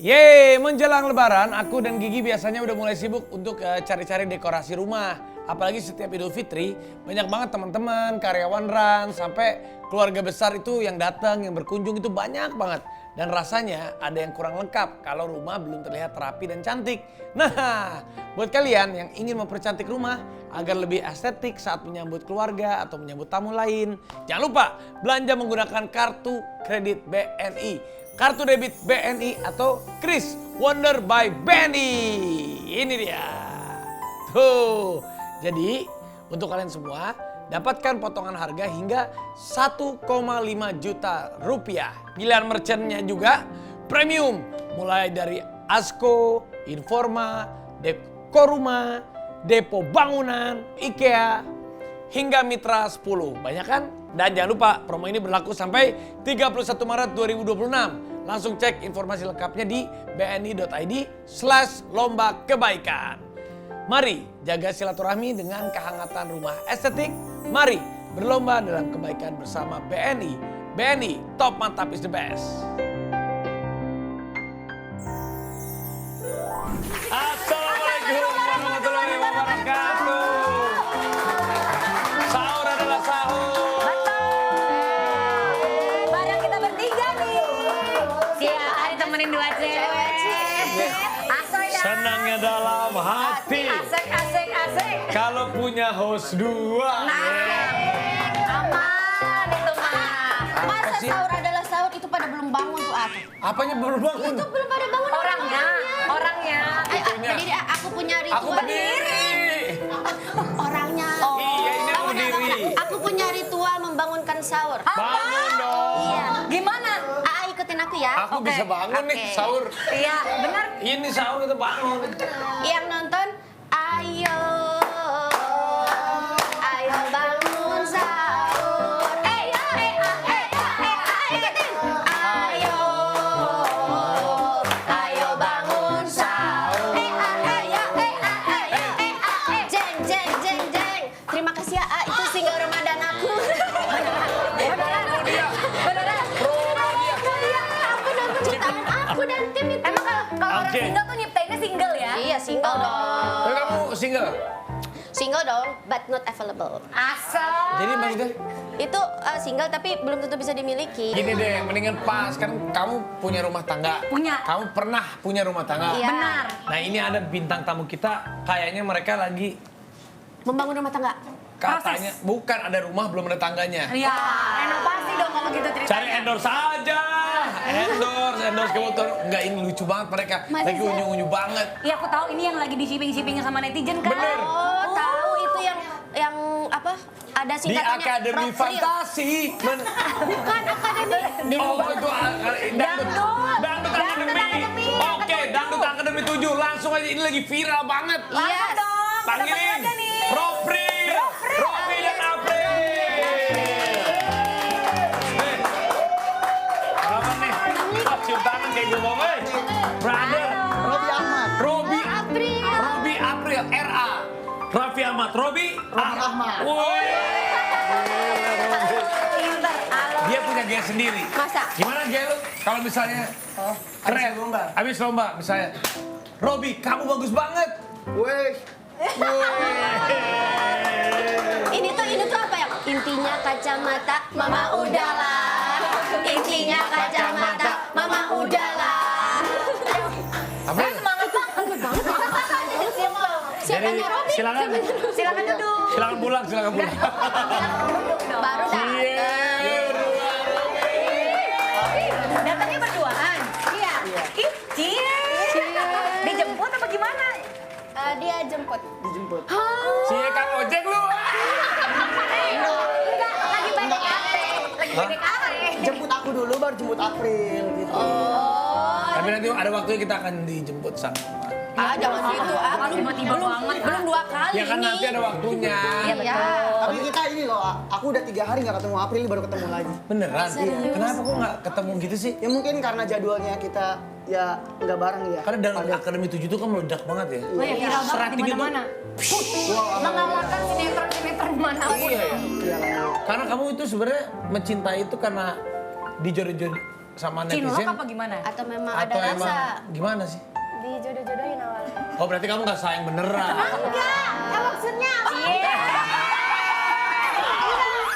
Yeay, menjelang lebaran aku dan Gigi biasanya udah mulai sibuk untuk cari-cari dekorasi rumah. Apalagi setiap Idul Fitri, banyak banget teman-teman, karyawan Ran, sampai keluarga besar itu yang datang, yang berkunjung itu banyak banget. Dan rasanya ada yang kurang lengkap kalau rumah belum terlihat rapi dan cantik. Nah, buat kalian yang ingin mempercantik rumah agar lebih estetik saat menyambut keluarga atau menyambut tamu lain, jangan lupa belanja menggunakan kartu kredit BNI. Kartu debit BNI atau Kris Wonder by BNI. Ini dia. Tuh. Jadi untuk kalian semua dapatkan potongan harga hingga 1,5 juta rupiah. Pilihan merchantnya juga premium. Mulai dari Asko, Informa, Dekoruma, Depo Bangunan, IKEA, hingga Mitra 10. Banyak kan? Dan jangan lupa promo ini berlaku sampai 31 Maret 2026. Langsung cek informasi lengkapnya di bni.id/lomba kebaikan. Mari jaga silaturahmi dengan kehangatan rumah estetik. Mari berlomba dalam kebaikan bersama BNI. BNI, top mantap is the best. Assalamualaikum warahmatullahi wabarakatuh. Sahur adalah sahur. Barang kita bertiga nih. Iya, ada temenin dua cewek. Asoy dah. Senangnya dalam hati. Asik. Kalau punya host dua. Aman itu mah. Masa sih? sahur adalah sahur itu pada belum bangun tuh aku. Apanya baru bangun? Itu belum pada bangun. Orangnya. Jadi aku punya ritual. Aku berdiri. Orangnya. Iya, ini aku berdiri. Aku punya ritual membangunkan sahur. Bangun dong. Iya. Gimana? Ikutin aku ya. Aku Oke. bisa bangun nih Oke. sahur. Iya, benar. Ini sahur itu bangun. Yang nonton, ayo bangun sahur. Ikutin. Ayo bangun sahur. Jeng. Terima kasih ya, itu single Ramadan aku. Beneran. Aku dan ciptaan aku dan tim itu. Emang kalau orang Oke. single tuh nyiptainnya single ya? Iya, single dong. Tapi kamu single? Single dong, but not available. Asal. Jadi maksudnya? Itu single tapi belum tentu bisa dimiliki. Gini deh, mendingan pas. Kan kamu punya rumah tangga. Punya. Kamu pernah punya rumah tangga. Iya. Benar. Nah ini ada bintang tamu kita, kayaknya mereka lagi Membangun rumah tangga. katanya, bukan ada rumah belum ada tangganya. Ya, renovasi dong kalau gitu ceritanya. Cari endorse aja. Endorse kamu tuh. Enggak, ini lucu banget mereka. Masa Lagi sih? unyu-unyu banget. Iya, aku tahu ini yang lagi di shipping-shippingnya sama netizen kan. Bener. Oh, tahu itu yang apa? Ada Di singkatannya. Akademi Rock Fantasi. Bukan akademi. Oh itu Dangdut Akademi. Oke, Dangdut Akademi 7. Langsung aja, ini lagi viral banget. Iya dong. Panggilin Aja nih. Ropi dan April. Nih. Kapan nih? Oh, cium tangan kayak gue mau. Brother. Robi April. RA. Raffi Ahmad. Robi Ahmad. Woi. Pinter. Halo. Dia punya gaya sendiri. Masa? Gimana gaya lu? Kalau misalnya keren, habis lomba misalnya. Robi, kamu bagus banget. Ini tuh apa ya? Intinya kacamata, mama udahlah. Intinya kacamata, mama udahlah. Apa? Semangat banget. Siapanya Robi? Silakan Silakan duduk. silakan pulang. Baru datang. Datangnya berduaan. Iya. Ih, cie. Dijemput apa gimana? Dia jemput. Cie Kang Ojek lu. Enggak, lagi PDKT. Lagi Hah? PDKT. Jemput aku dulu baru jemput April gitu. Tapi nanti ada waktunya kita akan dijemput sama. Jangan gitu. Tiba-tiba banget. Belum 2 kali Ya kan ini. nanti ada waktunya. Iya. Tapi kita ini loh, aku udah 3 hari nggak ketemu April, baru ketemu lagi. Beneran? Serius? Kenapa kok nggak ketemu gitu sih? Ya mungkin karena jadwalnya kita ya nggak bareng ya. Karena dalam Akademi 7 itu kan meledak banget ya. Oh ya, viral banget di Rating itu- mana-mana. Mengalahkan sinetron manapun. Iya ya. Iya lah. Karena kamu itu sebenarnya mencintai itu karena dijodoh-jodoh sama Cinlok netizen? apa gimana? Atau memang ada Atau emang rasa? gimana sih? Dijodoh-jodohin awalnya. Oh berarti kamu nggak sayang beneran? Enggak, maksudnya Iya.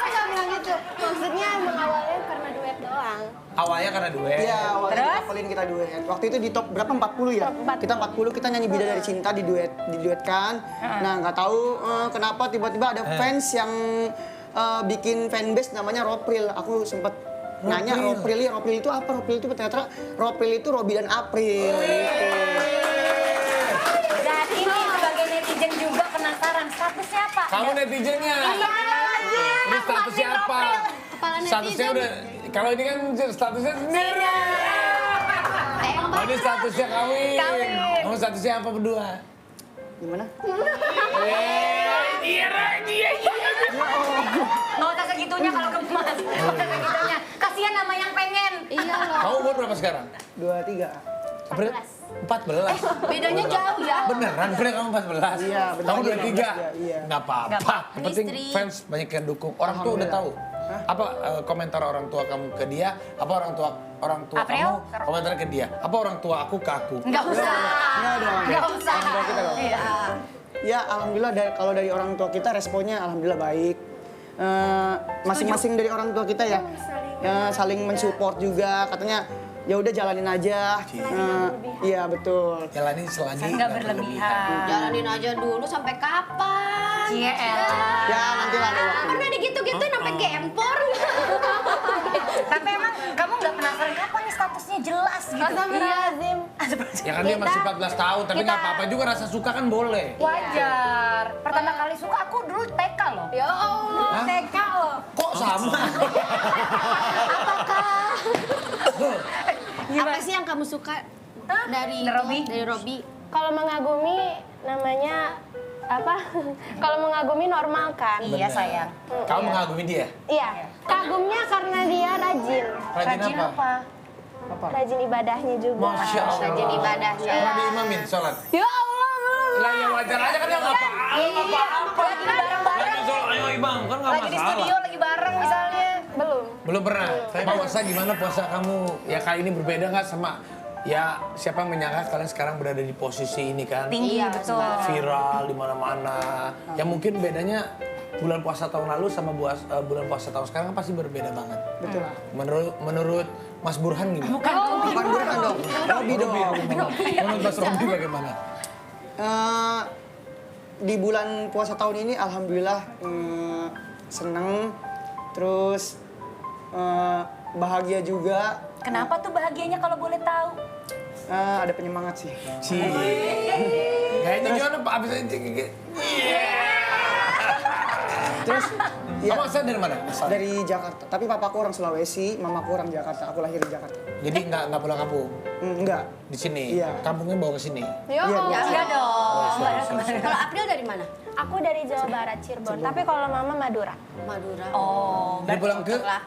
enggak bilang gitu. Maksudnya emang awalnya karena duet doang. Awalnya karena duet. Iya, awalnya Terus? dikapelin kita duet. Waktu itu di top berapa? 40 ya? Top 40. Kita 40, kita nyanyi Bidadari Cinta diduetkan. Nah, nggak tahu kenapa tiba-tiba ada fans yang bikin fanbase namanya Ropril. Aku sempet nanya Ropril itu apa? Ropril itu ternyata Ropril itu Robi dan April. Gitu. Jadi nih sebagai netizen juga penasaran statusnya apa? Kamu netizennya? Ini statusnya apa? Kepala Statusnya netizen. udah, kalau ini kan statusnya sendiri. Oh ini statusnya kawin. Kamu statusnya apa berdua? Gimana? Nggak usah segitunya kalau gemas. Nggak usah segitunya. Kasihan sama yang pengen. Iya loh. Kamu umur berapa sekarang? 23. April? 14. Bedanya jauh ya. Beneran, April kamu 14? Iya, bentar Kamu lagi 23? 15 ya, iya. Nggak apa-apa. Yang penting Istri. fans banyak yang dukung. Orang tua udah tahu? Apa komentar orang tua kamu ke dia? Apa orang tua April? kamu komentar ke dia? Apa orang tua aku ke aku? Nggak usah. Enggak dong. Nggak usah. Orang tua kita dong. Iya. Ya, alhamdulillah kalau dari orang tua kita responnya alhamdulillah baik. Masing-masing dari orang tua kita ya, saling mensupport juga. Katanya ya udah jalanin aja. Iya betul. Jalani selagi Nggak berlebihan. Jalanin aja dulu sampai kapan? Iya, elah. Ya nanti lah ada waktu. Pernah digitu-gitu sampai gempor. Tapi emang kamu nggak penasaran kapan nih statusnya jelas gitu? Astagfirullahaladzim. Ya kan dia masih 14 tahun, tapi nggak apa-apa juga rasa suka kan boleh. Wajar. Pertama kali suka aku dulu TK loh. Ya Allah. Hah? TK loh. Kok sama? Apa sih yang kamu suka dari Robi? Dari Robi? Kalau mengagumi namanya apa? Kalau mengagumi normal kan? Iya sayang. Kamu mengagumi dia? Iya. Kagumnya karena dia rajin. Rajin apa? Rajin ibadahnya juga. Masya Allah. Rajin ibadahnya. Pernah diimamin sholat? Ya Allah, belum. Lah ya wajar aja kan dia nggak apa-apa. Lagi bareng-bareng. Lagi sholat, ayo ibang, kan nggak Lagi di studio masalah. lagi bareng misalnya. Belum. Belum pernah. Tapi puasa gimana puasa kamu? Ya kali ini berbeda nggak sama? Ya siapa yang menyangka kalian sekarang berada di posisi ini kan? Tinggi Iya, betul. Viral di mana-mana. Ya mungkin bedanya bulan puasa tahun lalu sama bulan puasa tahun sekarang kan pasti berbeda banget. Betul. Menurut Mas Burhan gimana? Bukan. Bukan Burhan dong. Robi dong. Menurut Mas Robi bagaimana? Di bulan puasa tahun ini alhamdulillah seneng, terus bahagia juga. Kenapa tuh bahagianya kalau boleh tahu? Ada penyemangat sih. Kayaknya gimana Pak? Abis itu Terus ya kamu asal dari mana? Asal. dari Jakarta. Tapi papaku orang Sulawesi, mamaku orang Jakarta. Aku lahir di Jakarta. Jadi nggak pulang kampung Enggak. di sini. Iya. Kampungnya bawa ke sini. Ya Iya, Allah. Enggak dong. Kalau April dari mana? Aku dari Jawa Barat, Cirebon. Tapi kalau mama Madura. Madura. Oh, Jadi cocok lah.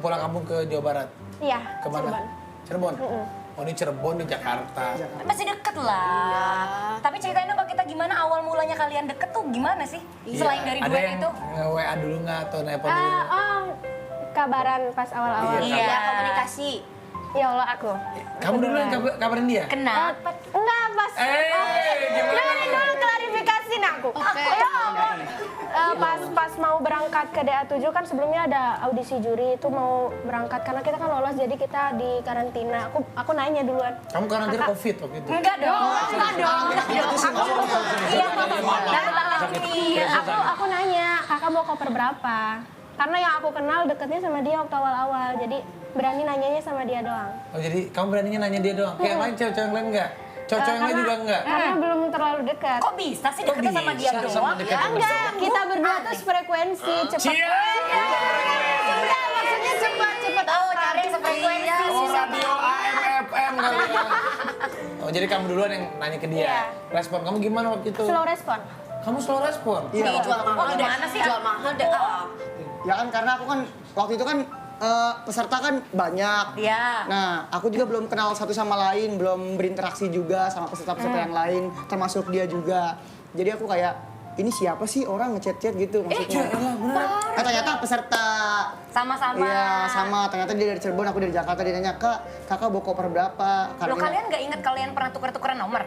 pulang kampung ke Jawa Barat. Iya, Kemana? Cirebon. Cirebon. Oh ini Cirebon di Jakarta. masih deket lah. Tapi ceritain dong ke kita gimana awal mulanya kalian deket tuh gimana sih? Selain dari Ada duet yang itu? nge-WA dulu nggak atau nelpon dulu? Kabaran pas awal-awal. Iya. Iya, komunikasi. Ya Allah aku. Kamu dulu yang kabarin dia? Kenapa? Enggak, pas. Gimana? Jangan dulu klarifikasiin aku. Oke. Ya Allah. Pas mau berangkat ke DA7 kan sebelumnya ada audisi juri itu mau berangkat karena kita kan lolos jadi kita di karantina. Aku nanya duluan. Kamu karantina COVID waktu itu? Enggak dong. Enggak dong. Iya, Aku nanya, kakak mau koper berapa? Karena yang aku kenal deketnya sama dia waktu awal-awal, jadi berani nanyanya sama dia doang. Oh jadi kamu beraninya nanya dia doang? Kayak yang lain cewek-cewek yang lain enggak? Cowok-cowok yang lain juga enggak? Karena belum terlalu dekat. Kok bisa sih deketnya sama dia bisa sama doang? dekat? Ya enggak, kita berdua tuh frekuensi cepet. Enggak, maksudnya cepet. Oh, cari yang sefrekuensi. Oh radio AM FM kali ya. Oh jadi kamu duluan yang nanya ke dia? Iya. Respon kamu gimana waktu itu? Slow respon. Kamu slow respon? Iya. Ih, jual mahal deh. gimana sih? Jual mahal deh. Ya kan karena aku kan waktu itu kan peserta kan banyak. Iya. Nah, aku juga belum kenal satu sama lain, belum berinteraksi juga sama peserta-peserta yang lain, termasuk dia juga. Jadi aku kayak, ini siapa sih orang ngechat-chat gitu maksudnya. Ternyata peserta Sama-sama. Iya, sama. Ternyata dia dari Cirebon, aku dari Jakarta. Dia nanya, Kak, kakak bawa koper berapa? Lo kalian nggak inget kalian pernah tuker-tukeran nomor?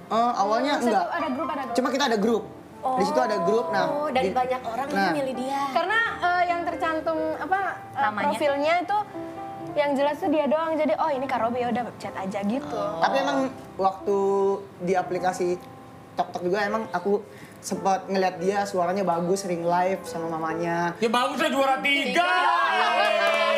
Awalnya Satu, enggak. ada grup. Cuma kita ada grup. Di situ ada grup. Nah, Oh, dari banyak orang Nah. ini milih dia. Karena yang tercantum Namanya? profilnya itu yang jelas tuh dia doang. Jadi oh ini Kak Robi, ya udah chat aja gitu. tapi emang waktu di aplikasi TokTok juga emang aku sempat ngeliat dia suaranya bagus, sering live sama mamanya. Ya bagusnya juara 3. Alhamdulillah.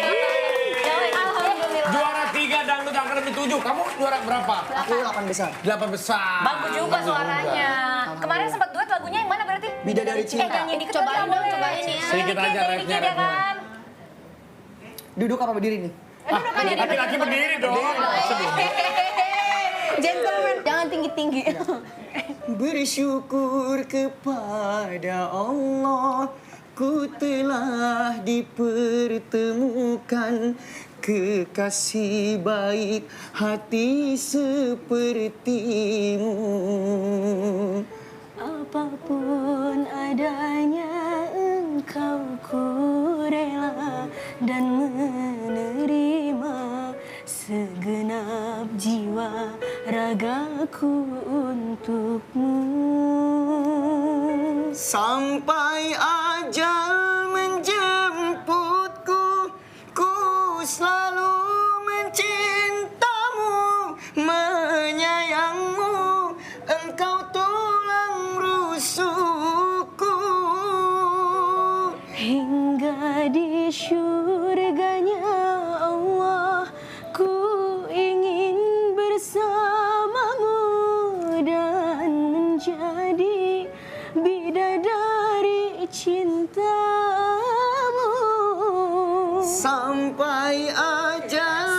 Juara 3 dangdut akademi 7. Kamu juara berapa? Aku 8 besar. 8 besar. Bagus juga suaranya. Kemarin sempat duet lagunya yang mana berarti? Bidadari Cinta. Nyanyiin dikit Cobain kali, dong, boleh. cobain ya. Sedikit aja Dikit rapnya, ya kan? Duduk apa berdiri nih? Laki-laki berdiri dong. Gentleman, jangan tinggi-tinggi. Bersyukur kepada Allah, ku telah dipertemukan kekasih baik hati sepertimu. Apapun adanya engkau ku rela dan menerima segenap jiwa ragaku untukmu. Sampai ajal menjemputku, ku selalu mencintamu, menyayangmu, engkau tulang rusukku. Hingga di syurganya Allah, ku ingin bersamamu dan menjadi bidadari cintamu. Sampai ajal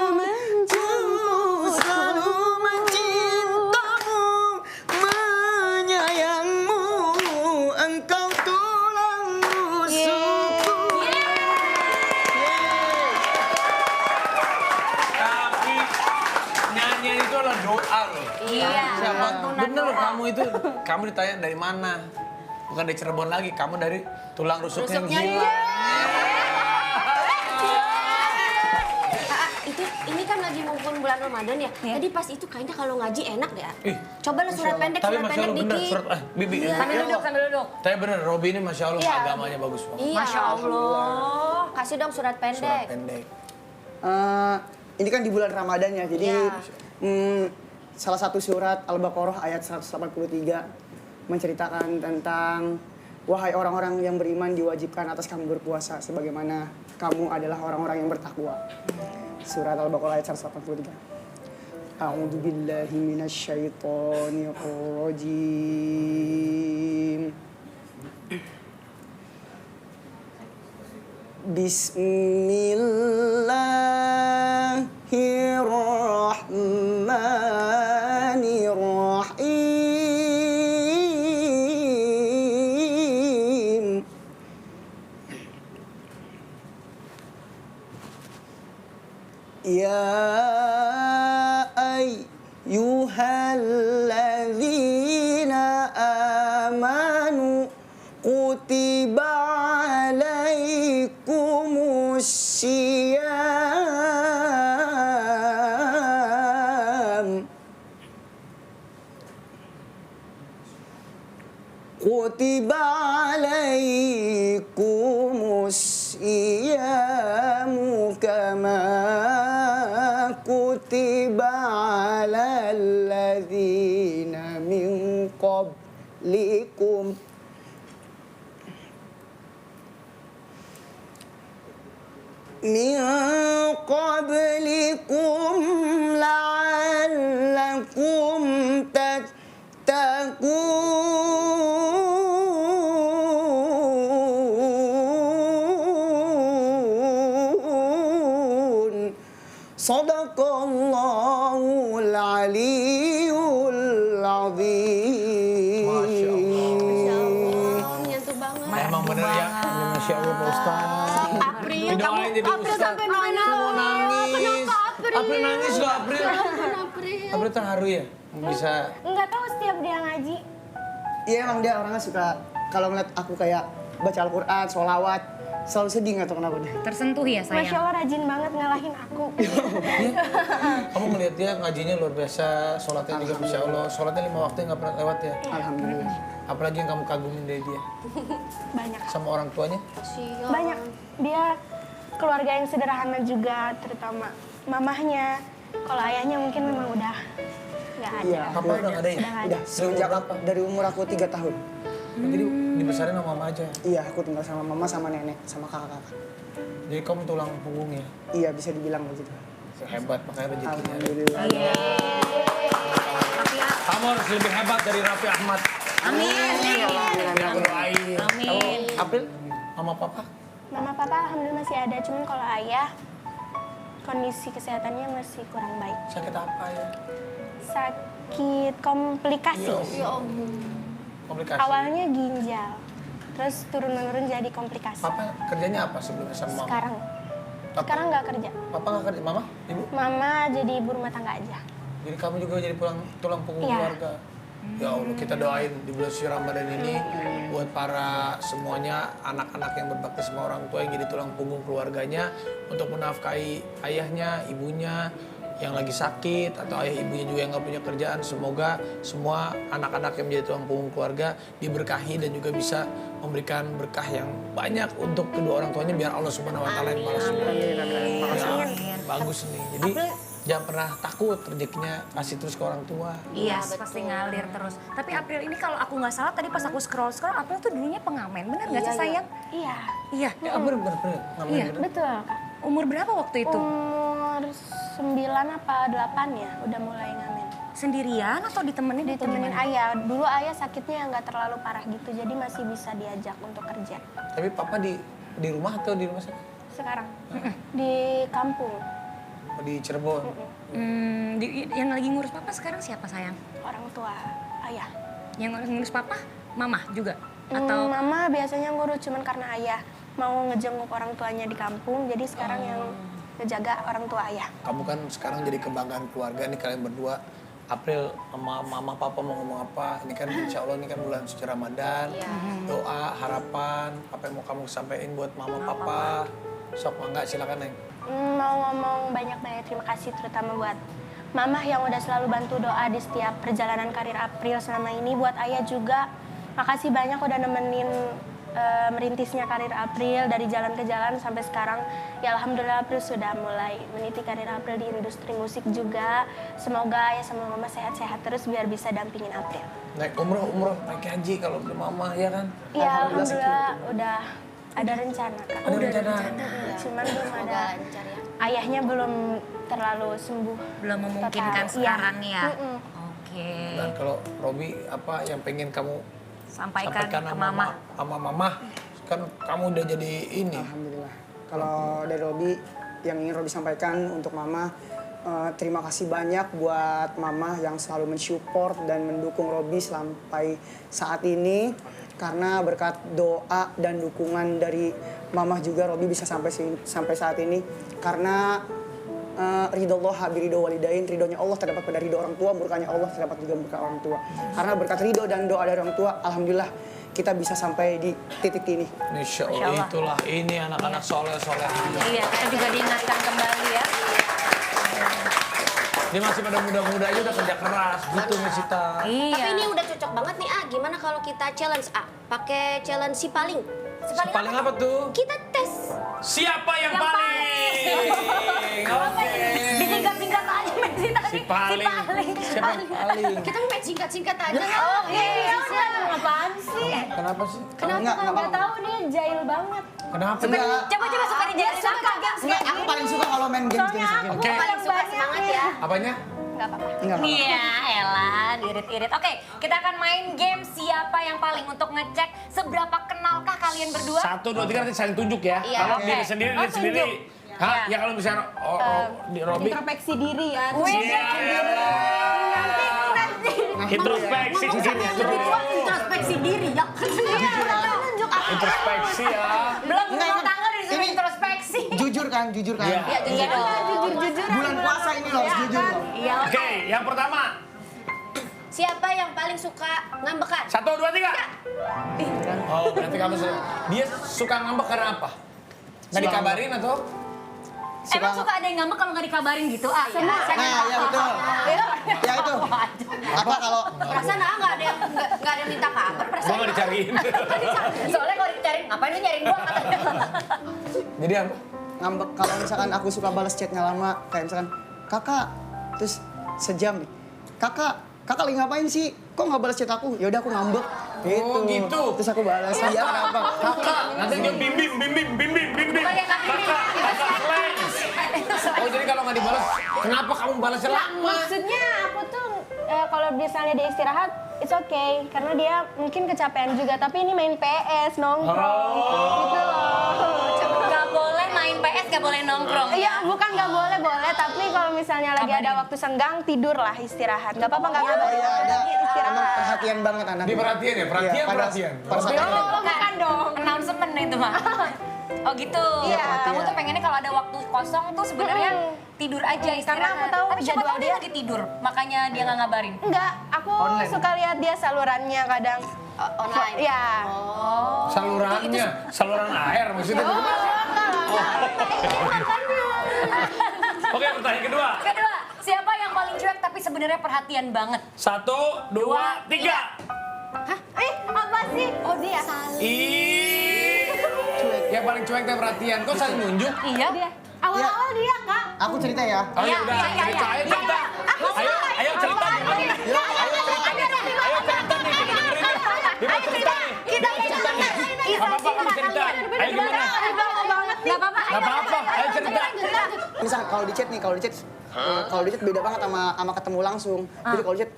menjemputku, selalu mencintamu, menyayangmu, engkau tulang rusukku. Tapi nyanyian itu adalah doa loh. Iya. Siapa? Lantunan Bener loh doa. kamu itu. Kamu ditanya dari mana? Bukan dari Cirebon lagi, kamu dari tulang rusuk yang Rusuknya gila. Ini kan lagi ngumpul bulan Ramadan ya. Tadi pas itu kayaknya kalau ngaji enak deh. Ih, Coba lah surat pendek, Tapi surat Masya pendek Allah bener, dikit. surat, Bibi. Iya. Sambil duduk, sambil duduk. Tapi bener, Robi ini Masya Allah Iya. agamanya bagus banget. Iya. Masya Allah. Kasih dong surat pendek. Surat pendek. Ini kan di bulan Ramadan ya, jadi Ya. salah satu surat Al-Baqarah ayat 183 menceritakan tentang wahai orang-orang yang beriman diwajibkan atas kamu berpuasa sebagaimana kamu adalah orang-orang yang bertakwa. Surat Al-Baqarah ayat 183. A'udzu billahi minasyaitonir rajim. Bismillahirrahmanirrahim. Ya ayyuhalladzina amanu kutiba alaikumus syiyam kutiba alaikumus syiyam kama kutiba alal ladzina min qablikum min qablikum la'allakum tattaqun. Sadaqallahul aliyyul azim. Masya Allah. Oh, nyentuh banget. Emang bener ya. Masya Allah Pak Ustaz. April, Didoain jadi April Ustaz. sampai nangis. Mau nangis. Kenapa April? April nangis loh April. April. April terharu ya? Bisa. Nggak tahu setiap dia ngaji. Iya emang dia orangnya suka kalau ngeliat aku kayak baca Al-Quran, sholawat. Selalu sedih nggak tahu kenapa deh. Tersentuh ya Masya sayang. Allah rajin banget ngalahin aku. Kamu ngeliat dia ngajinya luar biasa, sholatnya juga Masya Allah. Sholatnya 5 waktu nggak pernah lewat ya. Alhamdulillah. Apalagi yang kamu kagumin dari dia? Banyak. Sama orang tuanya? Banyak. Dia keluarga yang sederhana juga, terutama mamahnya. Kalau ayahnya mungkin memang udah nggak ada. Iya, Papa udah nggak ada ya? udah semenjak dari umur aku 3 tahun. Jadi dibesarin sama mama aja? Iya, aku tinggal sama mama, sama nenek, sama kakak-kakak. Jadi kamu tulang punggung ya? Iya, bisa dibilang begitu. Hebat, makanya rezekinya. Alhamdulillah. Kamu harus lebih hebat dari Raffi Ahmad. Amin. Aku doain. Amin. Kamu April, mama papa? Mama papa alhamdulillah masih ada, cuman kalau ayah kondisi kesehatannya masih kurang baik. Sakit apa ya? Sakit komplikasi. Ya komplikasi. Awalnya ginjal, terus turun-menurun jadi komplikasi. Papa kerjanya apa sebelumnya sama mama? Sekarang nggak kerja. Papa nggak kerja? Mama? Ibu? Mama jadi ibu rumah tangga aja. Jadi kamu juga jadi tulang punggung Iya. keluarga? Ya Allah, kita doain di bulan suci Ramadan ini buat para semuanya anak-anak yang berbakti sama orang tua yang jadi tulang punggung keluarganya untuk menafkahi ayahnya, ibunya yang lagi sakit atau ayah ibunya juga yang nggak punya kerjaan. Semoga semua anak-anak yang menjadi tulang punggung keluarga diberkahi dan juga bisa memberikan berkah yang banyak untuk kedua orang tuanya biar Allah Subhanahu wa taala yang balas semua. Ya, bagus nih. Jadi jangan pernah takut rezekinya kasih terus ke orang tua. Iya, pasti ngalir terus. Tapi April ini kalau aku nggak salah tadi pas aku scroll April tuh dulunya pengamen, benar nggak sih sayang? Iya, Iya. Ya bener. Ngamen Iya. bener. betul Kak. Umur berapa waktu itu? Umur 9 apa 8 ya udah mulai ngamen. Sendirian atau ditemenin? Ditemenin ayah. Dulu ayah sakitnya nggak terlalu parah gitu, jadi masih bisa diajak untuk kerja. Tapi papa di rumah atau di rumah sakit? Sekarang di kampung, Oh, di Cirebon. Yang lagi ngurus papa sekarang siapa sayang? orang tua ayah. Yang ngurus papa? Mama juga? Atau Mama biasanya ngurus, cuman karena ayah mau ngejenguk orang tuanya di kampung, jadi sekarang yang ngejaga orang tua ayah. Kamu kan sekarang jadi kebanggaan keluarga nih kalian berdua. April sama mama papa mau ngomong apa? Ini kan insya Allah ini kan bulan suci Ramadan. Doa, harapan, apa yang mau kamu sampaikan buat mama papa? Sok mangga silakan Neng. Mau ngomong banyak-banyak terima kasih terutama buat Mama yang udah selalu bantu doa di setiap perjalanan karir April selama ini. Buat ayah juga, makasih banyak udah nemenin merintisnya karir April dari jalan ke jalan sampai sekarang. Ya alhamdulillah April sudah mulai meniti karir April di industri musik juga. Semoga ayah sama mama sehat-sehat terus biar bisa dampingin April. Naik umroh, naik haji kalau udah mama ya kan? Iya alhamdulillah udah ada rencana Kak. Ada rencana. Cuman belum ada. lancar ya. Ayahnya belum terlalu sembuh. belum memungkinkan Total. sekarang Iya. ya? Mm-mm. Oke. Dan kalau Robi apa yang pengen kamu Sampaikan ke sama mama. sama mama? Kan kamu udah jadi ini. Alhamdulillah. Kalau dari Robi, yang ingin Robi sampaikan untuk Mama, terima kasih banyak buat Mama yang selalu mensupport dan mendukung Robi sampai saat ini. Karena berkat doa dan dukungan dari Mama juga Robi bisa sampai saat ini. Karena ridho Allah habirido walidain, ridhonya Allah terdapat pada ridho orang tua, murkanya Allah terdapat juga murka orang tua. Karena berkat ridho dan doa dari orang tua, alhamdulillah kita bisa sampai di titik ini. Insya Allah itulah ini anak-anak soleh-soleh. Iya, kita juga diingatkan kembali ya. Dia masih pada muda-mudanya udah kerja keras gitu Miss Sita. Iya. Tapi ini udah cocok banget nih gimana kalau kita challenge pakai challenge si paling. Paling apa tuh? Kita tes. Siapa yang paling? Oke. Disingkat-singkat aja Messi tadi. Si paling. Siapa yang paling? Kita main singkat-singkat aja ya. Oke, ya udah. Apaan sih? Kenapa sih? Kenapa nggak tahu dia jahil banget. Kenapa? Coba-coba suka dijahilin apa? Enggak, aku paling suka kalau main game Soalnya gini. aku Oke. paling Suka banyak semangat nih. ya. Apanya? Nggak apa-apa. Enggak apa-apa. Iya, Ella, irit-irit. Oke, kita akan main game siapa yang paling untuk ngecek seberapa kenalkah kalian berdua. 1, 2, 3 nanti saling tunjuk ya. Iya. Kalau Oke. diri sendiri, Oh, diri sendiri. tunjuk. Hah? Iya. Ya kalau misalnya di Robi. Introspeksi diri ya. Introspeksi diri. Introspeksi diri ya. Introspeksi ya. Belum Enggak, rumah tangga disuruh ini- introspeksi. Jujur kan? Iya. Iya dong. Jujur-jujuran. Bulan puasa ini loh, harus jujur loh. Iya, Oke, yang pertama. Siapa yang paling suka ngambekan? 1, 2, 3. Oh, berarti kamu dia suka ngambek karena apa? Nggak dikabarin atau? Emang suka ada yang ngambek kalau nggak dikabarin gitu? Ah, iya. Nah, ya betul. Ya itu. Apa kalau Perasaan nggak ada yang nggak ada yang minta kabar. Gua nggak dicariin. Soalnya kalau dicariin, ngapain lu nyariin gua? Jadi apa? ngambek kalau misalkan aku suka balas chatnya lama, kayak misalkan kakak, terus sejam nih, kakak lagi ngapain sih? Kok nggak balas chat aku? Ya udah aku ngambek. Oh, gitu. Terus aku balas, iya kenapa? Kakak, nanti dia bim. Kakak flex. Oh, jadi kalau nggak dibalas, kenapa kamu balasnya lama? Maksudnya aku tuh kalau misalnya dia istirahat, it's okay. Karena dia mungkin kecapean juga, tapi ini main PS, nongkrong. Gitu loh. Gak boleh main PS, gak boleh nongkrong. Iya, bukan nggak boleh, tapi kalau misalnya lagi ada waktu senggang, tidur lah, istirahat. Nggak apa-apa, nggak Oh iya ada. Emang istirahat. perhatian banget anak. Diperhatiin ya? Perhatian. Oh, bukan dong. Announcement itu mah. Oh gitu. Iya. Kamu tuh pengennya kalau ada waktu kosong tuh sebenarnya tidur aja istirahat. Karena aku tahu Tapi siapa jadwal tahu dia dia. lagi tidur, makanya dia nggak ngabarin. Enggak, aku suka lihat dia salurannya kadang. Online. Iya. Saluran air maksudnya. Oke, pertanyaan kedua. Kedua, siapa yang paling cuek tapi sebenarnya perhatian banget? 1, 2, 3. Hah? Apa sih? Oh, dia. Yang paling cuek dan perhatian. Kok saling nunjuk? Iya. Dia. Awal-awal dia, Kak. Aku cerita ya. Oh ya udah, cerita. Ayo cerita. Ayo cerita gimana nih? Ayo cerita nih, kita dengerin nih. Gimana cerita nih? Kita cerita nih. Gak apa-apa kamu cerita. Ayo gimana? Gak apa-apa. Gak apa-apa, ayo cerita. Misal kalau di chat beda banget sama ketemu langsung. Jadi kalau di chat,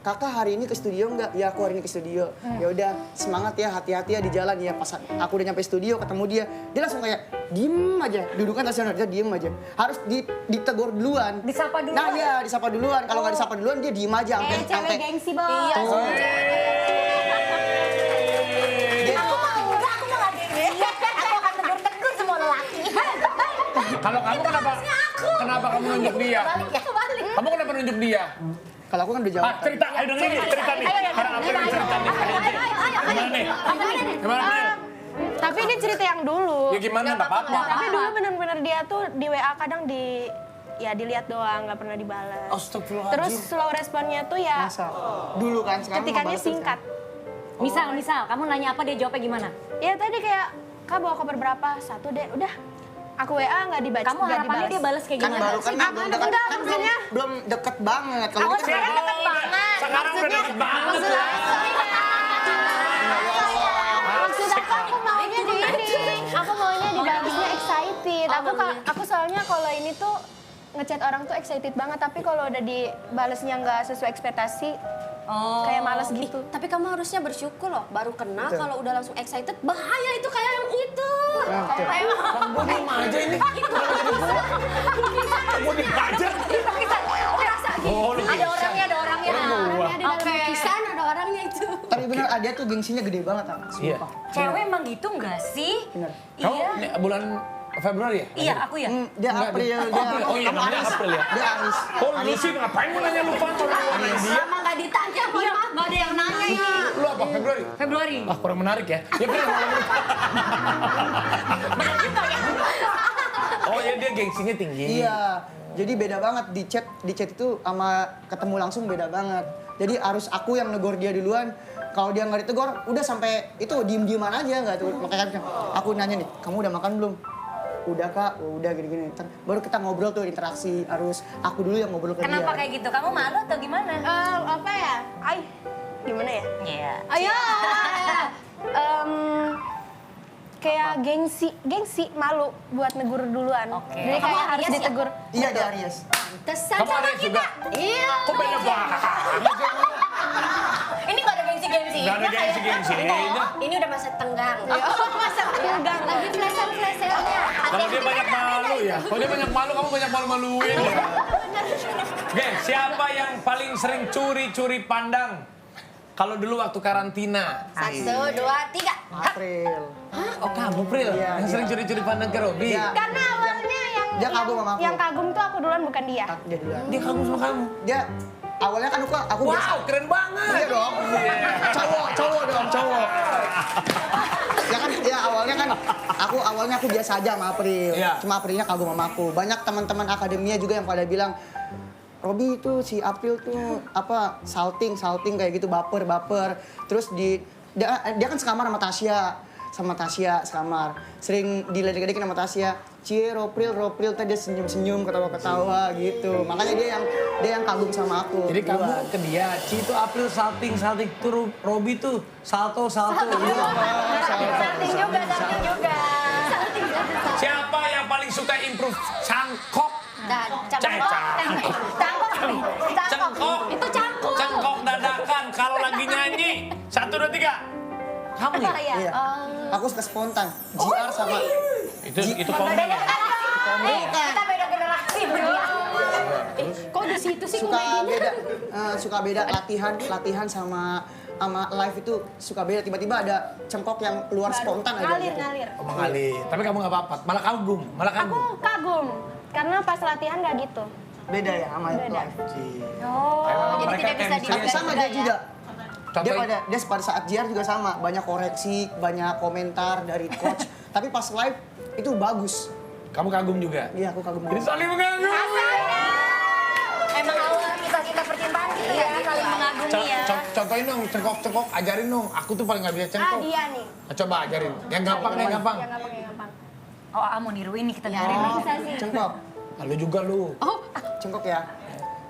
kakak hari ini ke studio nggak? Ya aku hari ini ke studio. Ya udah semangat ya, hati-hati ya di jalan ya. Pas aku udah nyampe studio ketemu dia langsung kayak diem aja, dudukan stasioner dia diem aja. Harus ditegur duluan. Disapa duluan. Nah iya disapa duluan. Kalau nggak disapa duluan dia diem aja sampai Cewek gengsi, Bos. Iya, Tuh. Aku mah enggak, aku mah gak gengsi. Aku akan tegur-tegur semua lelaki. Kalau kamu kenapa? Kenapa kamu nunjuk dia? Kebalik. Kamu kenapa nunjuk dia? Kalau aku kan udah jawab. Cerita, ayo dengerin nih, cerita nih. Karena aku yang cerita nih. Gimana nih? Gimana nih? Tapi ini cerita yang dulu. Ya gimana, nggak apa-apa. Tapi dulu benar-benar dia tuh di WA kadang ya dilihat doang, nggak pernah dibalas. Astagfirullahaladzim. Terus slow responnya tuh ya Masa? Dulu kan sekarang ketikannya ngebalas terus singkat. Misal, kamu nanya apa, dia jawabnya gimana? Ya tadi kayak, Kak bawa koper berapa? 1 deh, udah. Aku WA nggak dibaca, Kamu nggak harapannya dibalas. dia balas kayak kan gimana? baru kan belum dekat enggak, kan maksudnya. belum deket banget kalau Oh, kita sekarang deket banget. Sekarang udah deket banget. Maksud aku maunya di ini. Aku maunya dibalasnya excited. Aku soalnya kalau ini tuh ngechat orang tuh excited banget, tapi kalau udah dibalasnya nggak sesuai ekspektasi, kayak males gitu. Tapi kamu harusnya bersyukur loh, baru kenal kalau udah langsung excited, bahaya itu kayak yang itu. Kamu diem aja ini. Kamu diem aja. Oh, lu Ada orangnya. Orangnya di dalam lukisan ada orangnya itu. tapi bener dia tuh gengsinya gede banget ah. Iya. Sumpah. Cewek emang gitu nggak sih? Bener. Kamu Iya. ini bulan Februari ya? Iya, aku ya. Dia Enggak, April, dia Oh iya, namanya April ya? Dia Aris. Oh, lu sih ngapain mau nanya lupa atau nanya dia? Sama nggak ditanya, Iya, nggak ada yang nanya ini. Lu apa, Februari? Februari. Ah, kurang menarik ya? Ya bener, Oh ya, dia gengsinya tinggi. Iya. Jadi beda banget di chat itu sama ketemu langsung beda banget. Jadi harus aku yang negor dia duluan. Kalau dia nggak ditegur, udah sampai itu diem-dieman aja nggak tuh. Makanya aku nanya nih, kamu udah makan belum? Udah kak, udah gini-gini. Baru kita ngobrol tuh interaksi. Harus aku dulu yang ngobrol ke dia. Kenapa kayak gitu? Kamu malu atau gimana? Apa ya? Gimana ya? Iya. Ayo. Kayak gengsi, malu buat negur duluan. Oke. Jadi Kamu kayak harus Aries ya? ditegur. Iya dia Aries. Tesan Kamu sama ada kita. juga? Iya. Kok beda banget? Ini nggak ada gengsi-gengsi. Nggak ada gengsi-gengsi. Ini udah masa tenggang. Masa tegang. Lagi flash-flashnya. Kalau dia banyak malu ya? Kalau dia banyak malu, kamu banyak malu-maluin ya? Oke, siapa yang paling sering curi-curi pandang? Kalau dulu waktu karantina. 1, 2, 3. April. Oh kamu, Pril? Iya, Yang iya. sering curi-curi pandang ke Robi? Iya. Karena awalnya Dia kagum sama aku. yang kagum tuh aku duluan bukan dia. Dia duluan. Dia kagum sama kamu? Dia awalnya kan aku biasa. Wow, keren banget. Iya dong. Cowok dong, cowok. Ya awalnya aku biasa aja sama April. Iya. Cuma Aprilnya kagum sama aku. Banyak teman-teman akademia juga yang pada bilang, Robi itu si April tuh apa salting kayak gitu, baper. Terus dia kan sekamar sama Tasya sekamar. Sering diledek-ledekin sama Tasya. Cie, Ropril tadi dia senyum-senyum, ketawa-ketawa gitu. Makanya dia yang kagum sama aku. Jadi kamu Duluan. ke dia, Ci itu April salting, tuh Robi tuh salto. Iya. Salting juga. Siapa yang paling suka improve cangkok? Cangkok. Itu cangkok. Cangkok dadakan kalau lagi nyanyi. 1, 2, 3. Kamu nih? Iya. Aku suka spontan. JR sama Itu komen. Kita beda generasi berdua. Kok di situ sih suka beda latihan sama live itu suka beda. Tiba-tiba ada cengkok yang keluar spontan aja. Ngalir. Mengalir. Tapi kamu nggak apa-apa. Malah kagum. Aku kagum karena pas latihan nggak gitu. Beda ya sama live. Jadi tidak bisa Tapi sama dia juga. Contohnya? Dia pada saat JR juga sama, banyak koreksi, banyak komentar dari coach. Tapi pas live itu bagus. Kamu kagum juga? Iya, aku kagum. Jadi saling mengagumi. Emang awal kita percintaan gitu ya, saling mengagumi ya. Contohin dong, cengkok, ajarin dong. Aku tuh paling nggak bisa cengkok. Dia nih. Coba ajarin. Yang gampang. Yang gampang. Oh, mau niruin nih kita dengerin nih. Cengkok. Lalu juga lu. Cengkok ya.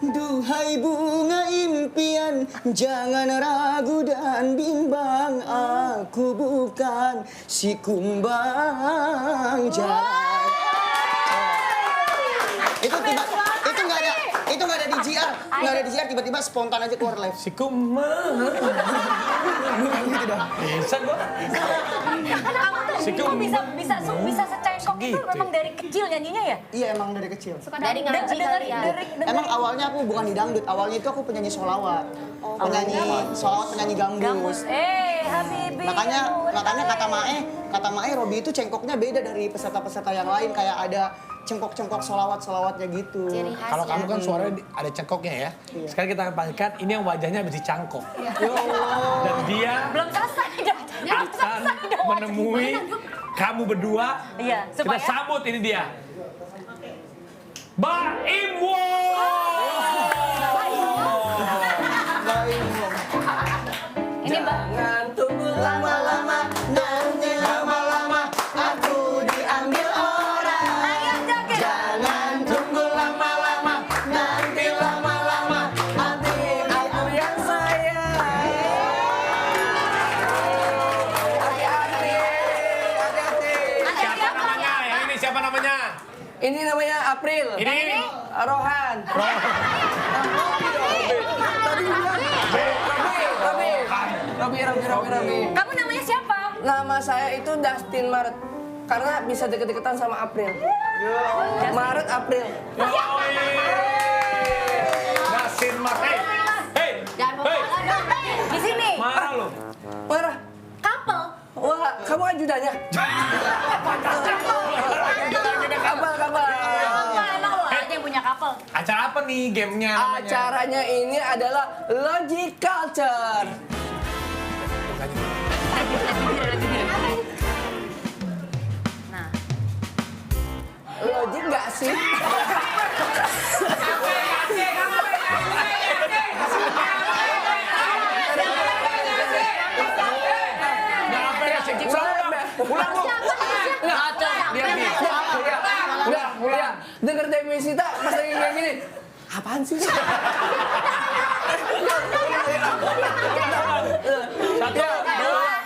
Duhai bunga impian, jangan ragu dan bimbang. Aku bukan si kumbang jalan. Itu nggak ada di JR, tiba-tiba spontan aja keluar live. Si kumang. Gitu dah. Bisa gua. Kamu tuh bisa secengkok itu Segitu. memang dari kecil nyanyinya ya? Iya emang dari kecil. Dari ngaji kali ya. Emang awalnya aku bukan di dangdut, awalnya itu aku penyanyi sholawat. Penyanyi gambus. Habibi. Makanya kata Mae Robi itu cengkoknya beda dari peserta-peserta yang lain, kayak ada cengkok-cengkok solawatnya gitu. Ciri khas Kalau ya. kamu kan suaranya ada cengkoknya ya. Sekarang kita akan panggilkan ini yang wajahnya habis dicangkok. Dan dia Belum selesai akan menemui kamu berdua. Iya, Kita supaya sambut ini dia. Baim ini Mbak. Jangan tunggu lama-lama, nanti lama-lama aku diambil orang. Ayo joget. Jangan tunggu lama-lama, nanti lama-lama aku yang sayang. Siapa namanya? Yang ini siapa namanya? Ini namanya April. Ini. Rohan. Robi. Kamu namanya siapa? Nama saya itu Dustin Maret. Karena bisa deket-deketan sama April. Maret April. Nasin Mas. Hey. Di sini. Marah lo. Marah. Couple. Wah, kamu ajudannya. Kapal. Emang lo aja yang punya couple. Acara apa nih gamenya namanya? Acaranya ini adalah Logic Culture. Nah, Logic nggak sih? Ulang lu. Udah. Denger Demi Sita pas lagi kayak gini. Apaan sih? 1, 2,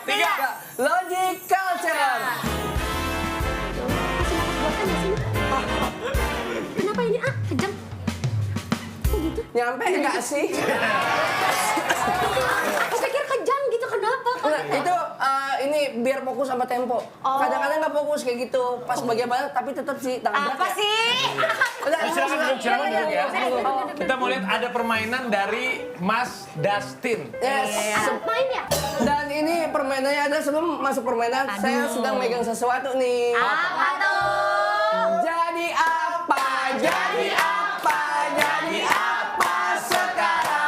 3. Logic Culture. Kenapa ini kejam? Kok gitu? Nyampe nggak sih? Aku pikir kejam gitu, kenapa? Enggak, itu ini biar fokus sama tempo. Kadang-kadang nggak fokus kayak gitu. Pas bagian banget, tapi tetap sih tangan apa berat ya. sih? Silakan duduk ya. Oh. Kita mau lihat ada permainan dari Mas Dustin. Yes. Main ya? Dan ini permainannya ada sebelum masuk permainan, saya sedang megang sesuatu nih. Apa tuh? Jadi apa sekarang?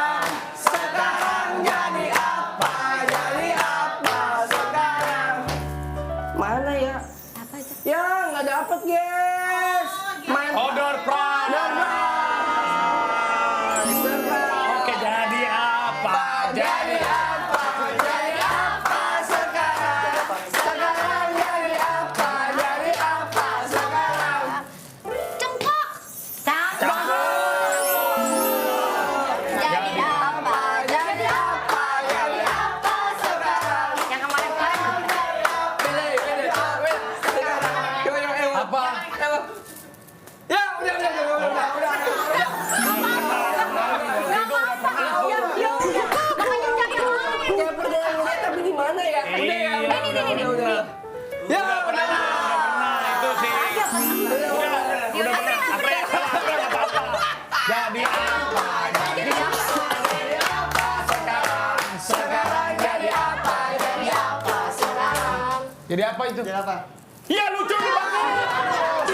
Jadi apa itu? Jadi apa? Iya lucu nih bagus.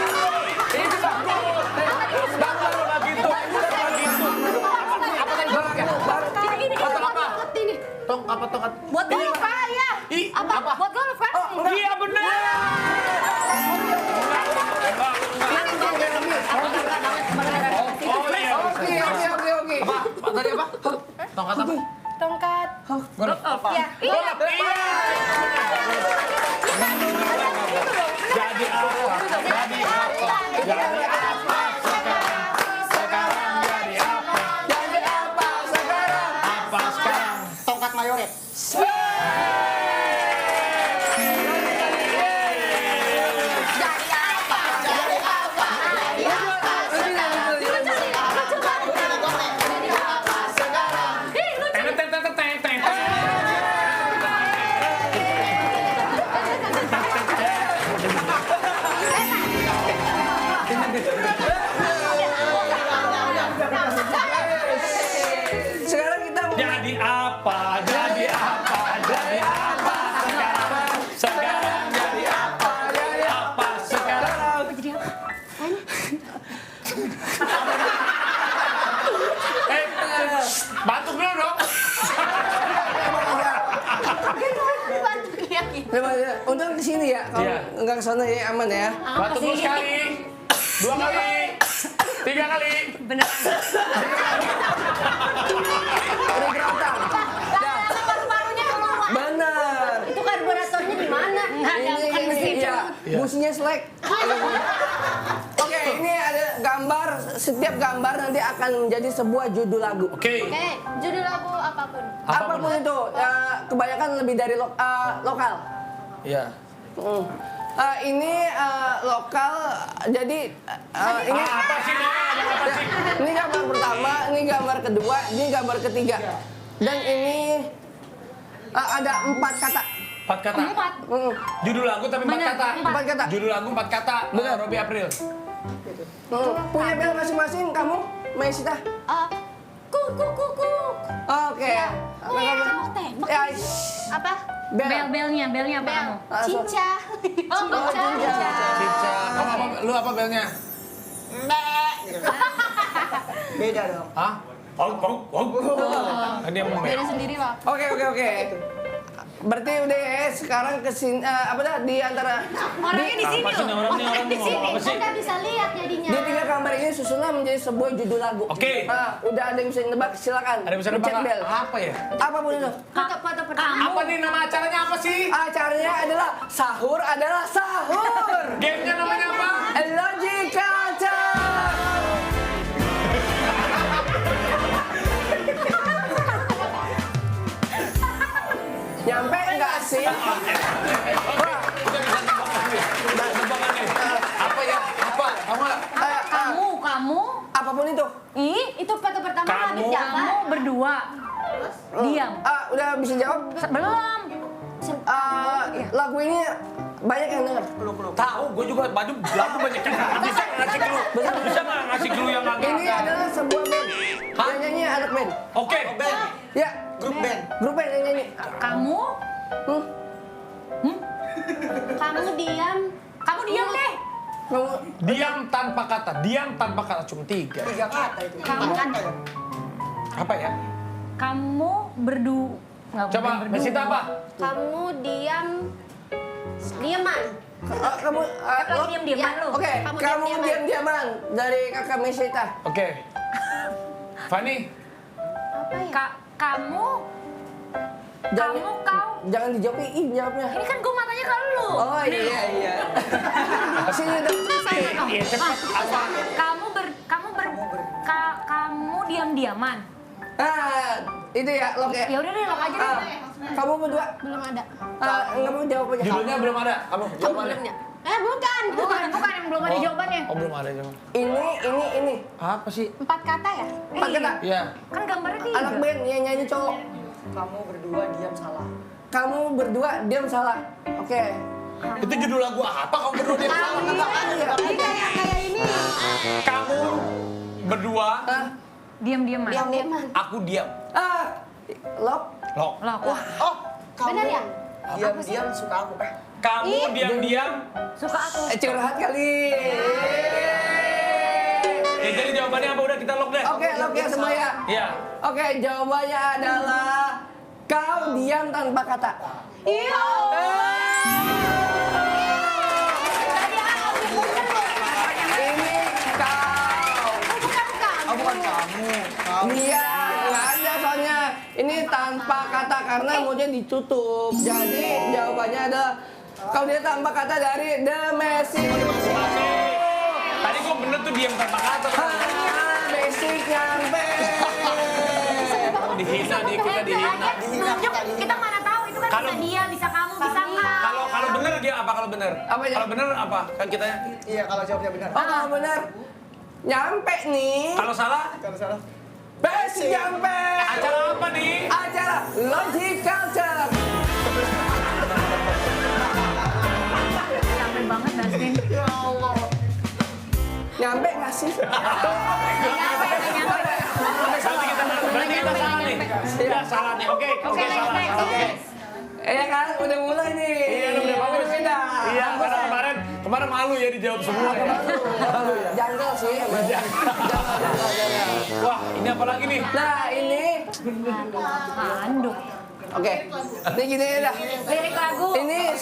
Ini bagus. Bagus kalau gitu. Apa tadi ya? Potong apa? Tong apa tongkat? Buat golf ya. Ih, Apa? Buat golf kan? Iya benar. Oh iya. Oke. Apa tadi apa? Tongkat apa? Tongkat. Golf apa? Iya. Golf. Iya. Jadi apa? Jadi apa? Jadi apa sekarang? Sekarang jadi apa? Jadi apa sekarang? Apa sekarang? Tongkat mayoret. Sekarang kita mau Jadi apa? Jadi apa? Jadi apa sekarang? Sekarang jadi apa? Jadi apa sekarang? Batuk dulu dong. Untung di sini ya, kalau Iya. enggak ke sana ya aman ya. Batuk dulu sekali, 2 kali, 3 kali. Udah gerontang. Paru-parunya keluar. Benar. Itu karburatornya di mana? Iya, businya selek. Oke, ini ada gambar. Setiap gambar nanti akan menjadi sebuah judul lagu. Oke. Oke, judul lagu apapun. Apapun itu, kebanyakan lebih dari lokal. Iya. Ini lokal, jadi ini Apa sih Noel? Ada apa sih? ini gambar pertama, ini gambar kedua, ini gambar ketiga, dan ini ada 4 kata. 4 kata. Judul lagu tapi 4 kata. 4 kata. Judul lagu 4 kata. Benar. Robby April. Punya bel masing-masing kamu, Maisita? Kuku. Oke. Ya, Apa? Bel-belnya apa kamu? Cinca. Cica. Kamu apa? Lu apa belnya? Beda dong. Hah? Kan dia mau Beda sendiri loh. Oke. Berarti udah ya, sekarang kesini apa dah di antara Orangnya di sini Apa sih loh. orang nih ngomong apa sih? Anda bisa lihat jadinya. di 3 gambar ini susunlah menjadi sebuah judul lagu. Oke. Udah ada yang bisa nebak, silakan. Ada yang bisa nebak Pencet bel. apa ya? Apapun itu. Foto pertama. Apa nih nama acaranya apa sih? Acaranya adalah sahur. Gamenya namanya apa? Logical Talk. Nyampe enggak sih? Wah, Tebakannya. Apa ya? Apa? Kamu. apapun itu. Ih, Itu foto pertama Kamu. Habib Jafar. kamu berdua. Diam. Udah bisa jawab? Belum. Lagu ini banyak yang denger. Tahu, gue juga lagu banyak yang bisa ngasih clue. Bisa nggak ngasih clue yang agak? Ini adalah sebuah band. Hah? Yang nyanyi anak band. Oke. Ya, Grup band. grup band yang nyanyi. Kamu. Kamu diam. Kamu diam deh. Kamu Diam tanpa kata. Diam tanpa kata. Cuma 3. 3 kata itu. Kamu. Apa ya? Kamu berdua. Coba, Mesita apa? Kamu diam. Diaman. kamu Lagi diam-diaman lu. Oke, Kamu kamu diam-diaman. diam-diaman dari kakak Mesita. Oke. Fanny. Apa ya? Kamu. Kau. Jangan dijawab, jawabnya. Ini kan gue matanya ke lu. Oh iya. Sini dong. Iya, cepat. Apa? Kamu diam-diaman. Itu ya, Lok ya. Ya udah deh, lo aja deh. Kamu berdua Belum ada. nggak mau jawab aja. Judulnya belum ada. Kamu jawabannya. Bukan. Bukan yang belum ada jawabannya. Oh, belum ada jawaban. Ini. Apa sih? 4 kata ya? 4 kata. Iya. Kan gambarnya tiga. Anak band yang nyanyi cowok. Kamu berdua diam salah. Kamu berdua diam salah. Oke. Itu judul lagu apa? Kamu berdua dia salah. Jadi kayak ini. Kamu berdua. Diam-diaman. Diam-diaman. Aku diam. Lok. Loh. Loh, Oh, kamu Benar ya? diam-diam suka aku. Kamu diam-diam. Suka aku. Curhat kali. Ya, jadi jawabannya apa? Udah kita lock deh. Oke, lock ya semua ya. Iya. Oke, jawabannya adalah kau diam tanpa kata. Iya. Ini kau. Oh, bukan kamu. Iya, nggak ada soalnya. Ini tanpa kata karena mulutnya ditutup. Jadi jawabannya adalah kau dia tanpa kata dari The Messi. Tadi gua bener tuh diam tanpa kata. Basic nyampe. Dihina nih, kita dihina. Kita mana tahu itu kan Kalau- bisa dia, bisa kamu, bisa enggak. Kalau bener dia apa kalau bener? Apa ya? Kalau bener apa? Kan kitanya. Iya, kalau jawabnya benar. Oh, kalau benar. Nyampe nih. Kalau salah, Kalau salah. Basic nyampe. acara apa nih? Acara Logic Culture. Capek banget Dustin. Nyampe nggak sih? Berarti kita salah nih. Ya salah nih. Oke, salah. Oke. Iya kan, udah mulai nih. Iya, udah bagus. Beda. Iya, karena kemarin malu ya dijawab semua ya. Janggal sih. emang. Janggal. Wah, ini apa lagi nih? Nah, ini. Handuk. Oke. Ini gini dah. Lirik lagu. Ini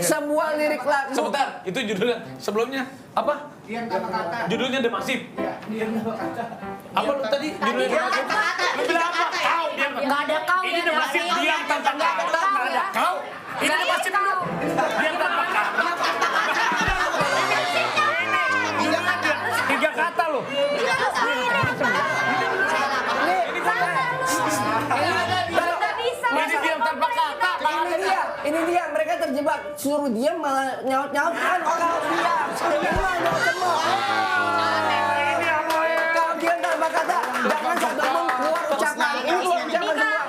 sebuah lirik lagu. Sebentar, itu judulnya. Sebelumnya apa? Judulnya The Massive. Apa lu tadi? Judulnya The Massive. Lu bilang apa? Kau diam. Enggak ada kau Ini ya, The Massive Dustin. diam tanpa Nggak ada kata. kau Nggak ada ya. kau. Ini Nggak The ada Massive kau. diam tanpa kata. Tiga kata loh. Ini diam tanpa kata. Ini dia, mereka terjebak. Suruh diam malah nyaut-nyaut kan kau diam. Ini mah nyaut semua. Kau diam tanpa kata. Jangan sebelum keluar ucapan. Ini keluar ucapan semua.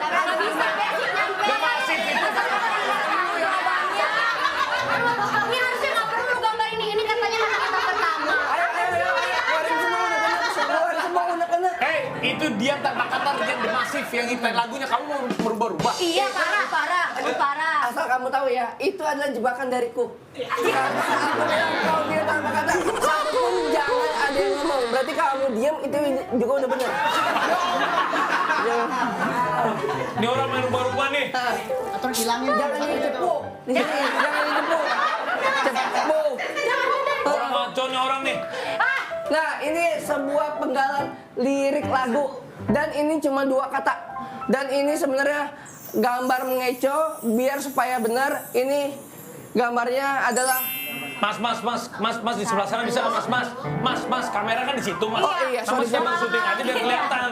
The Massive itu. Ini harusnya nggak perlu lu gambar ini. Ini katanya kata-kata pertama. Ayo, keluarin semua udah kena. Keluarin semua udah kena. Hey, itu diam tanpa kata yang The Massive yang itu lagunya kamu mau merubah-rubah. Iya, parah. Aduh, parah. Asal kamu tahu ya, itu adalah jebakan dariku. Karena aku bilang kau diam tanpa kata, satupun jangan ada yang ngomong. Berarti kamu diam itu juga udah benar. Ini orang main rubah-rubah nih. Atau hilangin. Jangan dicepu. Di sini, jangan dicepu. Cepu. Orang ngaco nih orang nih. Nah, ini sebuah penggalan lirik lagu. Dan ini cuma 2 kata. Dan ini sebenarnya gambar mengeco biar supaya benar. Ini gambarnya adalah Mas di sebelah sana bisa nggak mas, kamera kan di situ mas. Oh, iya, Sama sorry. siapa syuting aja biar kelihatan.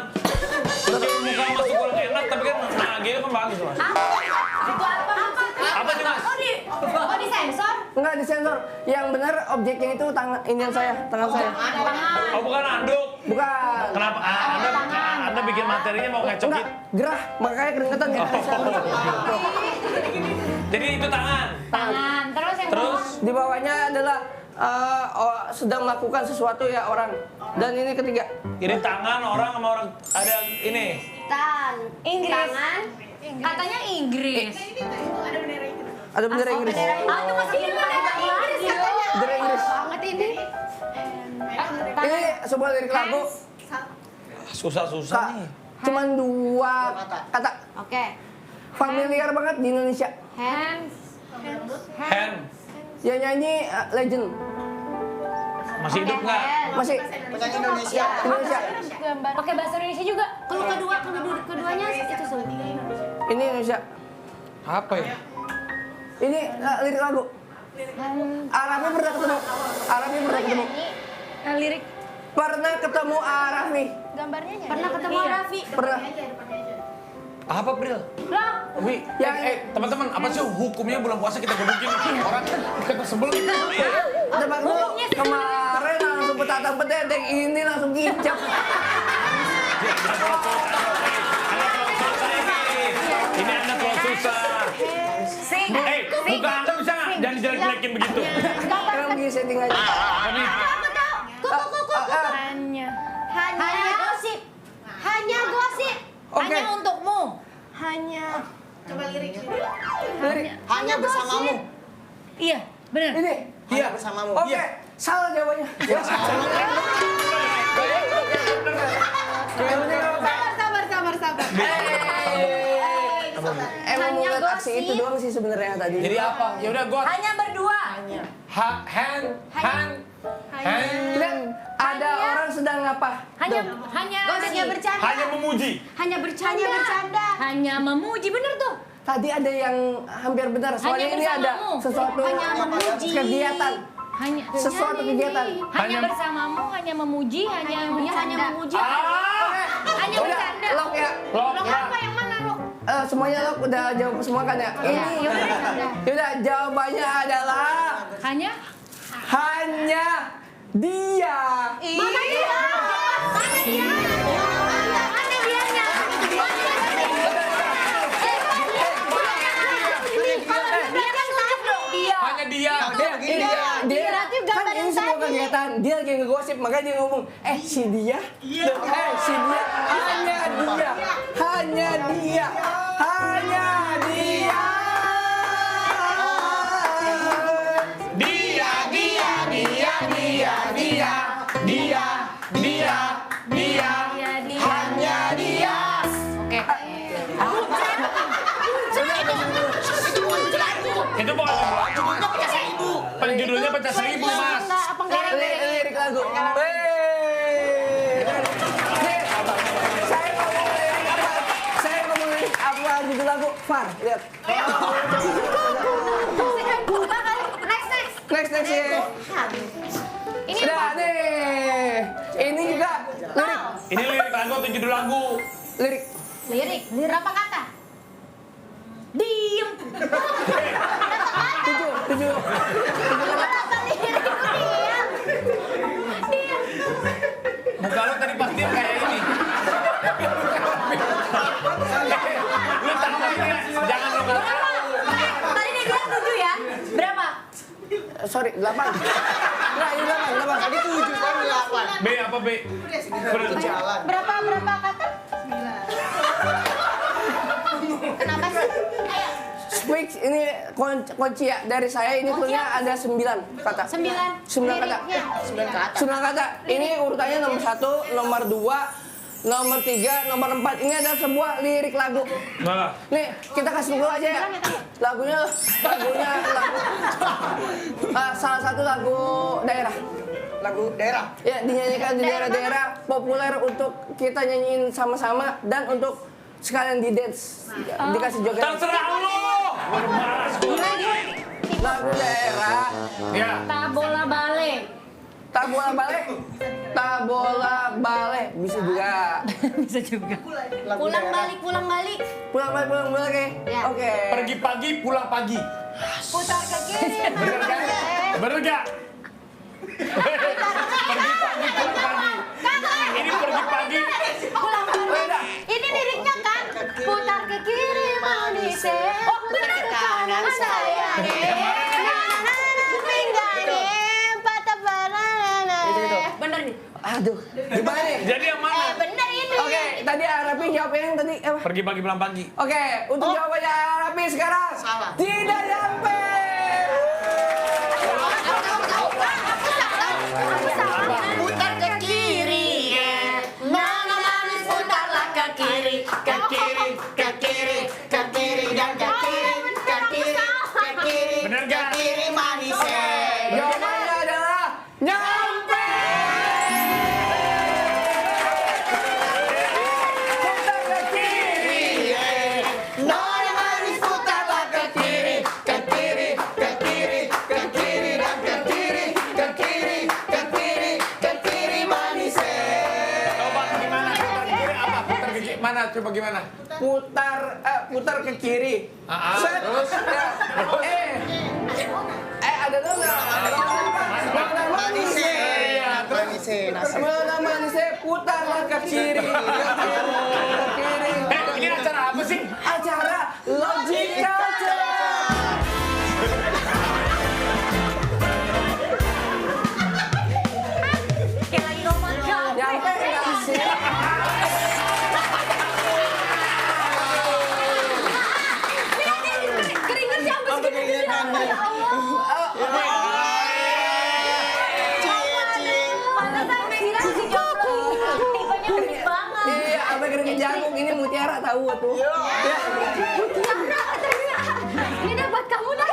Terus muka masih kurang enak tapi kan gini kan bagus mas. Itu apa? Apa sih mas? Oh, disensor? enggak disensor. Yang benar objeknya itu tangan tangan saya. Oh bukan anduk. Bukan. Kenapa? Anda bikin materinya mau Enggak, ngecokin. gerah, makanya keringetan ya. Jadi itu tangan. Tangan. Terus yang Terus Di bawahnya adalah sedang melakukan sesuatu ya orang. Dan ini ketiga. ini tangan orang sama orang ada ini. Inggris. Tangan. Katanya Inggris. Ada bendera Inggris. Ah, itu masih Inggris katanya. Bendera Inggris. Banget ini. Ini sebuah lirik lagu. Susah-susah nih. Cuman 2 kata. Oke. Familiar banget di Indonesia. Hands. Hand. Yang nyanyi legend. Masih hidup nggak? Masih Penyanyi Indonesia. Indonesia. Pakai bahasa Indonesia juga. Kalau keduanya itu semua. Ini Indonesia. Apa ya? Ini lirik lagu. Arafi pernah ketemu. Lirik. Pernah ketemu Arafi. Gambarnya nyanyi. Pernah ketemu Raffi? Pernah. Apa Bril? Lah, Wi, teman-teman, apa sih hukumnya bulan puasa kita gebukin orang kita sebel gitu. Tebak dulu. Kemarin langsung petata petedeng, ini langsung kicap. Ini Anda kalau susah. Muka Anda bisa nggak? Jangan dijelek-jelekin begitu. Sekarang begini setting aja. Apa nih? Hanya gosip. Hanya gosip. Oke. hanya untukmu. Hanya Lirik. Hanya bersamamu. Iya, benar. Ini. Hanya bersamamu. Oke, salah jawabannya. Ya, Sabar. Emang mau Hanya lihat aksi gosip. itu doang sih sebenarnya tadi. Jadi apa? Ya udah got. Hanya berdua. Hand. Lihat, ada orang sedang apa? Hanya Hanya bercanda. Hanya memuji. Hanya bercanda. hanya memuji, bener tuh. Tadi ada yang hampir benar. Soalnya ini ada bersamamu. sesuatu Hanya memuji. kegiatan. Sesuatu kegiatan. Hanya bersamamu, hanya memuji, hanya Hanya memuji. hanya Udah, bercanda. lock ya. Lock. Apa yang mana lo? Semuanya lo udah jawab semua kan ya? Ini. Yaudah, jawabannya adalah Hanya dia. Mana dia? Mana dianya? Hanya dia. Dia Berarti kan gambar ini yang semua tadi. kegiatan. Dia lagi ngegosip, makanya dia ngomong, si dia. Si dia. Hanya dia. Hanya dia. Hanya dia. Hanya dia. Oke. Itu bukan lagu. Penjudulnya pecah seribu, Mas. Lirik lagu. Saya ngomong lirik apa judul lagu? Far, lihat. Next ya. Ini Udah nih. Ini juga lirik. Ini lirik lagu atau judul lagu? Lirik. lirik. Berapa kata? Diem. Tujuh. Muka lu tadi pas dia kayak ini. Lu tahu ini, jangan lu nggak tahu. Tadi dia bilang 7 ya? Berapa? Sorry, 8. Nah, ini 8. Tadi 7 kan 8. B apa B? Jalan. Berapa kata? 9. Kenapa sih? Fix ini kunci ya dari saya ini punya ada 9 kata. 9. 9 kata. 9 ke atas. 9 kata. Ini urutannya nomor 1, nomor 2, nomor 3, nomor 4. Ini adalah sebuah lirik lagu. Nah, Nih, kita kasih dulu aja ya. Lagunya salah satu lagu daerah. Lagu daerah. Ya, dinyanyikan di daerah-daerah populer untuk kita nyanyiin sama-sama dan untuk sekalian di dance. Dikasih joget. terserah lu. Lagu daerah. Ya. Tabola bale. Tabola bale. Bisa juga. Bisa juga. Lagu Pulang daerah. balik. Pulang balik. Ya. Oke. Pergi pagi, pulang pagi. Putar ke kiri. Bener kan? Bener gak? Pergi pagi, pulang pagi. Ini pergi pagi. Pulang balik. Beda. Ini liriknya kan. Putar ke kiri manis. Oh, putar ke kanan sayang. Bener nih. Aduh. Gimana nih? Jadi yang mana? Bener ini. Oke, tadi Arapi jawabnya yang tadi apa? Pergi pagi, pulang pagi. Oke, untuk jawabannya Arapi sekarang Salah. tidak nyampe. Putar ke kiri. Mana manis putarlah ke kiri. Ke kiri, ke kiri, ke kiri dan ke kiri, ke kiri, ke kiri, Bener ke gak? kiri manis. Jawabannya adalah nyampe. Putar ke kiri. Nona manis putarlah ke kiri, ke kiri, ke kiri, ke kiri dan ke kiri, ke kiri, ke kiri, ke kiri manis. Coba gimana? Putar ke kiri apa? Putar ke kiri. Mana? Coba gimana? Putar ke kiri. Set. Terus? Ada nona. Manis. Manis. Nasi. Nona manisnya putarlah ke kiri. Ke kiri. Ini acara apa sih? Acara Logical Challenge. Kayak lagi romantis. Nyampe nggak sih? Keringet sampai segini. Ya Allah. tahu tuh. Ini dapat kamu dah.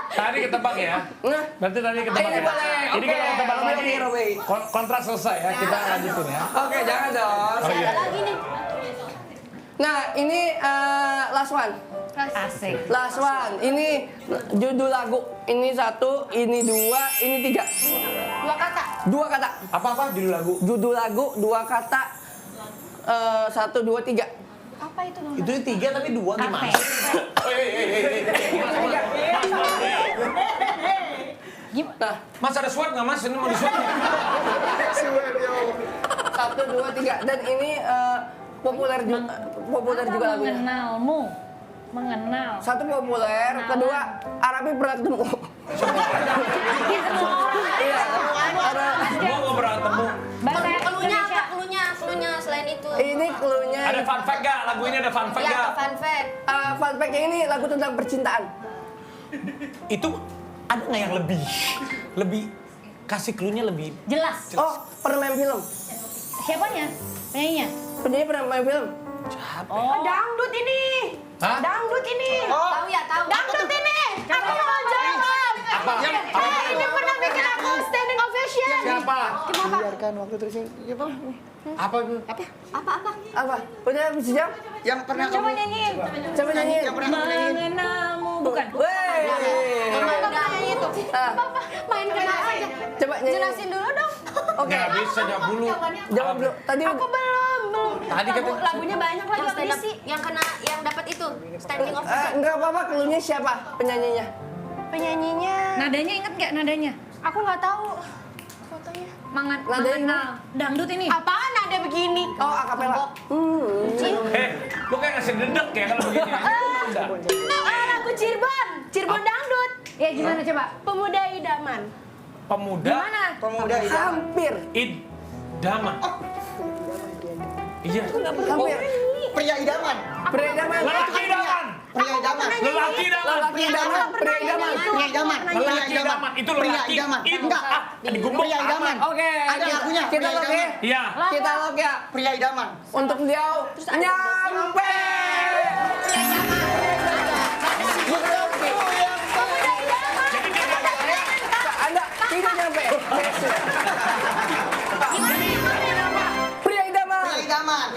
Tadi ketebak ya. Nah, Berarti tadi ketebak ini ya. boleh. Ini Oke. kita ketebak lagi. Oke, Robi. Kontrak selesai ya. Kita lanjutin ya. Oke, jangan dong. Oh iya. Lagi nih. Nah, ini last one. Asik. Last one. Ini judul lagu. Ini 1, ini 2, ini 3. 2 kata. 2 kata. Apa-apa judul lagu? Judul lagu 2 kata. 1, 2, 3. Apa itu Bang? Itu 3 tapi 2 gimana? Nah, Mas ada swab nggak mas? Ini mau di swab nggak? 1, 2, 3. Dan ini populer juga lagunya. Mengenalmu. Mengenal. 1 populer, kedua Arabi pernah ketemu. Iya, Semua nggak pernah ketemu. Bahasa Klunya Indonesia. apa? Klunya selain itu. ini cluenya. Ada fun fact nggak? Lagu ini ada fun fact Ya, nggak? fun fact. Fun fact-nya ini lagu tentang percintaan. Itu ada nggak yang lebih kasih clue-nya lebih? Jelas. Oh, pernah main film. Siapanya? Penyanyinya? Penyanyi pernah main film. Oh. Dangdut ini. Hah? Dangdut ini. Tahu ya, tahu. Dangdut ini. Aku mau jawab. Apa? Ini pernah bikin aku standing ovation. Siapa? Biarkan waktu terus apa? Apa itu? Apa? Apa? Udah bisa jawab? Yang pernah Coba kamu nyanyiin. Coba nyanyiin. yang pernah kamu nyanyiin. Mengenalmu. Bukan. Wey. Nyanyi itu. Ah, Main kenal aja. coba nyanyi. Jelasin dulu dong. Oke. Nggak bisa jawab dulu. Jawab dulu. Tadi Aku belum. Tadi kata Lagunya banyak lagi Yang aku stand up, isi. yang dapat itu standing ovation. enggak apa-apa, cluenya siapa penyanyinya? Penyanyinya Nadanya inget nggak nadanya? aku nggak tahu fotonya. Mengenal. Dangdut ini. Apaan ada begini? Oh, akapela. lu kayak ngasih dedek ya kalau begini. Udah. Lagu Cirebon Dangdut. Ya gimana coba? Pemuda Idaman. Pemuda. Mana? Pemuda itu. Hampir. Idaman. Iya. Hampir. Pria idaman. Pria idaman. Lelaki idaman. Pria idaman. Lelaki idaman. Lelaki idaman. Pria idaman. Pria idaman. Lelaki idaman. Itu Pria lelaki. idaman. Itu Enggak. digumbuk. Pria idaman. Oke. Ada lagunya, Kita pria lock ya. idaman. Iya. Kita lock ya. Pria idaman. Untuk beliau nyampe. Anda tidak nyampe. Pria idaman. Pria idaman.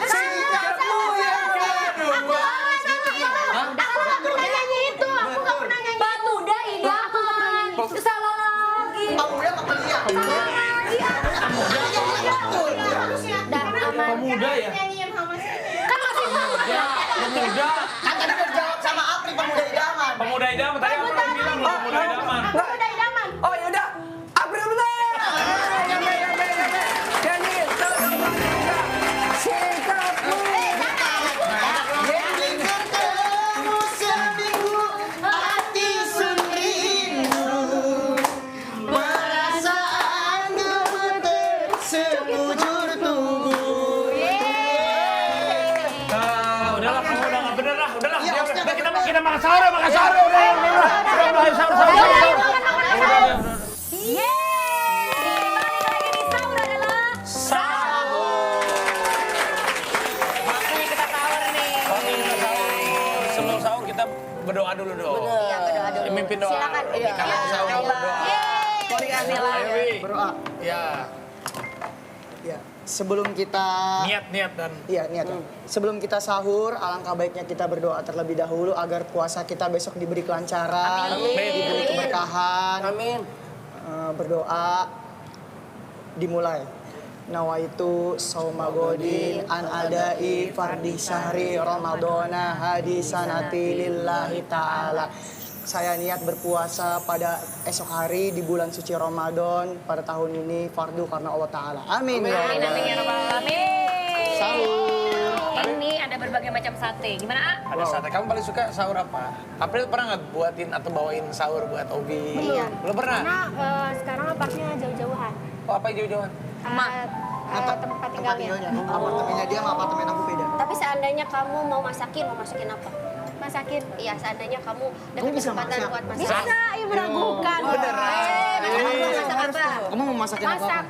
Pemuda idaman. Salah lagi. Pemuda apa pria? Dan aman. Pemuda ya. Pemuda. Kan tadi udah dijawab sama Apri pemuda idaman. Pemuda idaman. Tadi aku udah bilang loh pemuda idaman. Pemuda Idaman. Oh yaudah, April bener. Nyampe. Jadi sikapmu. Yang ketemu seminggu hati sendirimu. Perasaan gemeter sekujur tubuh. Udahlah kamu udah nggak bener lah. Udahlah. Iya, Dia maksudnya udah kita bener. kita makan sahur udah. Udah mulai sahur. Sebelum sahur kita berdoa dulu dong. Iya, berdoa dulu. Mimpin doa. Silakan. Kita mau sahur berdoa. Ayo, Wi. Berdoa. Ya, Ya, sebelum kita niat dan Niat. Sebelum kita sahur, alangkah baiknya kita berdoa terlebih dahulu agar puasa kita besok diberi kelancaran, diberi keberkahan. Amin. Berdoa dimulai. Nawaitu sauma godin an adai fardhi syahri ramadana hadisanati lillahi ta'ala. Saya niat berpuasa pada esok hari di bulan suci Ramadan pada tahun ini fardu karena Allah Ta'ala. Amin. Ya Amin, Allah. amin ya rabbal alamin. Sahur. Ini ada berbagai macam sate. Gimana, A? ada sate. Kamu paling suka sahur apa? April pernah nggak buatin atau bawain sahur buat Obi? Iya. Belum pernah? Karena sekarang apartnya jauh-jauhan. Oh, apa jauh-jauhan? Tempat tinggalnya. Apartemennya dia sama apartemen aku beda. Tapi seandainya kamu mau masakin apa? Masakin. Iya, seandainya kamu dapat Kamu bisa kesempatan masak? buat masak. Bisa, iya meragukan. Kamu mau masak apa? Kamu mau masakin apa? Masak.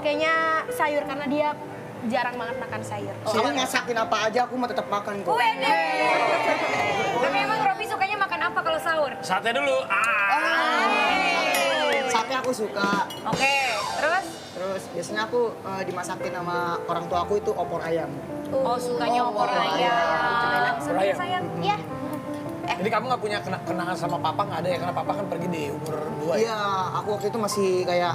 Kayaknya sayur karena dia jarang banget makan sayur. Saya masakin apa aja aku mah tetap makan kok. Tapi emang Robi sukanya makan apa kalau sahur? Sate dulu. Sate aku suka. Oke, terus? Terus biasanya aku dimasakin sama orang tua aku itu opor ayam. Oh, sukanya opor ayam. Opor ayam. Sayang. Iya. Jadi kamu nggak punya kenangan sama papa nggak ada ya? Karena papa kan pergi di umur 2 ya? Iya, aku waktu itu masih kayak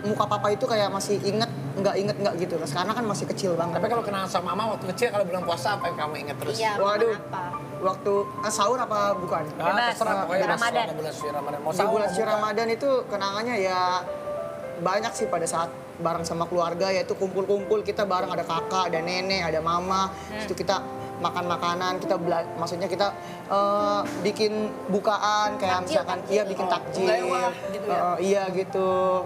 muka papa itu kayak masih inget nggak gitu. Nah, sekarang kan masih kecil banget. Tapi kalau kenangan sama mama waktu kecil kalau bulan puasa apa yang kamu ingat terus? Iya, Waduh, apa? waktu sahur apa bukan? Bebas. Terserah pokoknya Ramadan. selama bulan suci Ramadan. Mau Di sahur, bulan mau suci buka. Ramadan itu kenangannya ya banyak sih pada saat bareng sama keluarga, yaitu kumpul-kumpul kita bareng, ada kakak, ada nenek, ada mama. Itu kita makan makanan, kita maksudnya kita bikin bukaan kayak misalkan bikin takjil. Iya gitu.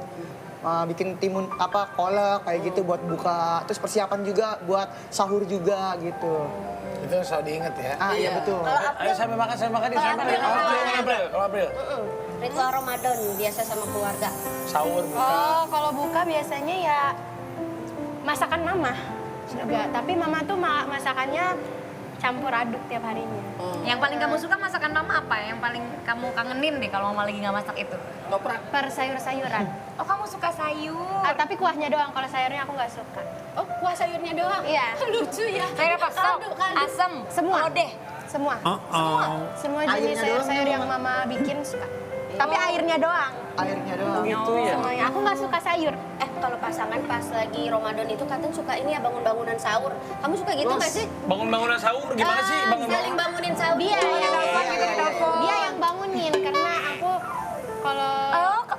Bikin timun kolak kayak gitu buat buka. Terus persiapan juga buat sahur juga gitu. Itu selalu diingat ya? Iya betul. Ayo sambil makan di sambil makan. Kalau April. Ritual Ramadan biasa sama keluarga. Sahur buka. Oh, kalau buka biasanya ya masakan mama juga. Tapi mama tuh masakannya campur aduk tiap harinya. Yang paling kamu suka masakan mama apa? Yang paling kamu kangenin deh kalau mama lagi nggak masak itu? Per sayur-sayuran. Oh, kamu suka sayur. Tapi kuahnya doang, kalau sayurnya aku nggak suka. Oh, kuah sayurnya doang? Iya. Lucu ya. Sayur apa? Sop, asem, Semua. lodeh. Semua. Semua jenis Airnya sayur-sayur doang yang mama bikin suka. Tapi airnya doang. Airnya doang. Gitu ya? Semuanya. Aku nggak suka sayur. Kalau pasangan pas lagi Ramadan itu katanya suka ini ya bangun-bangunan sahur. Kamu suka gitu nggak sih? Bangun-bangunan sahur gimana sih? Saling bangunin sahur. Dia dia yang bangunin karena aku kalau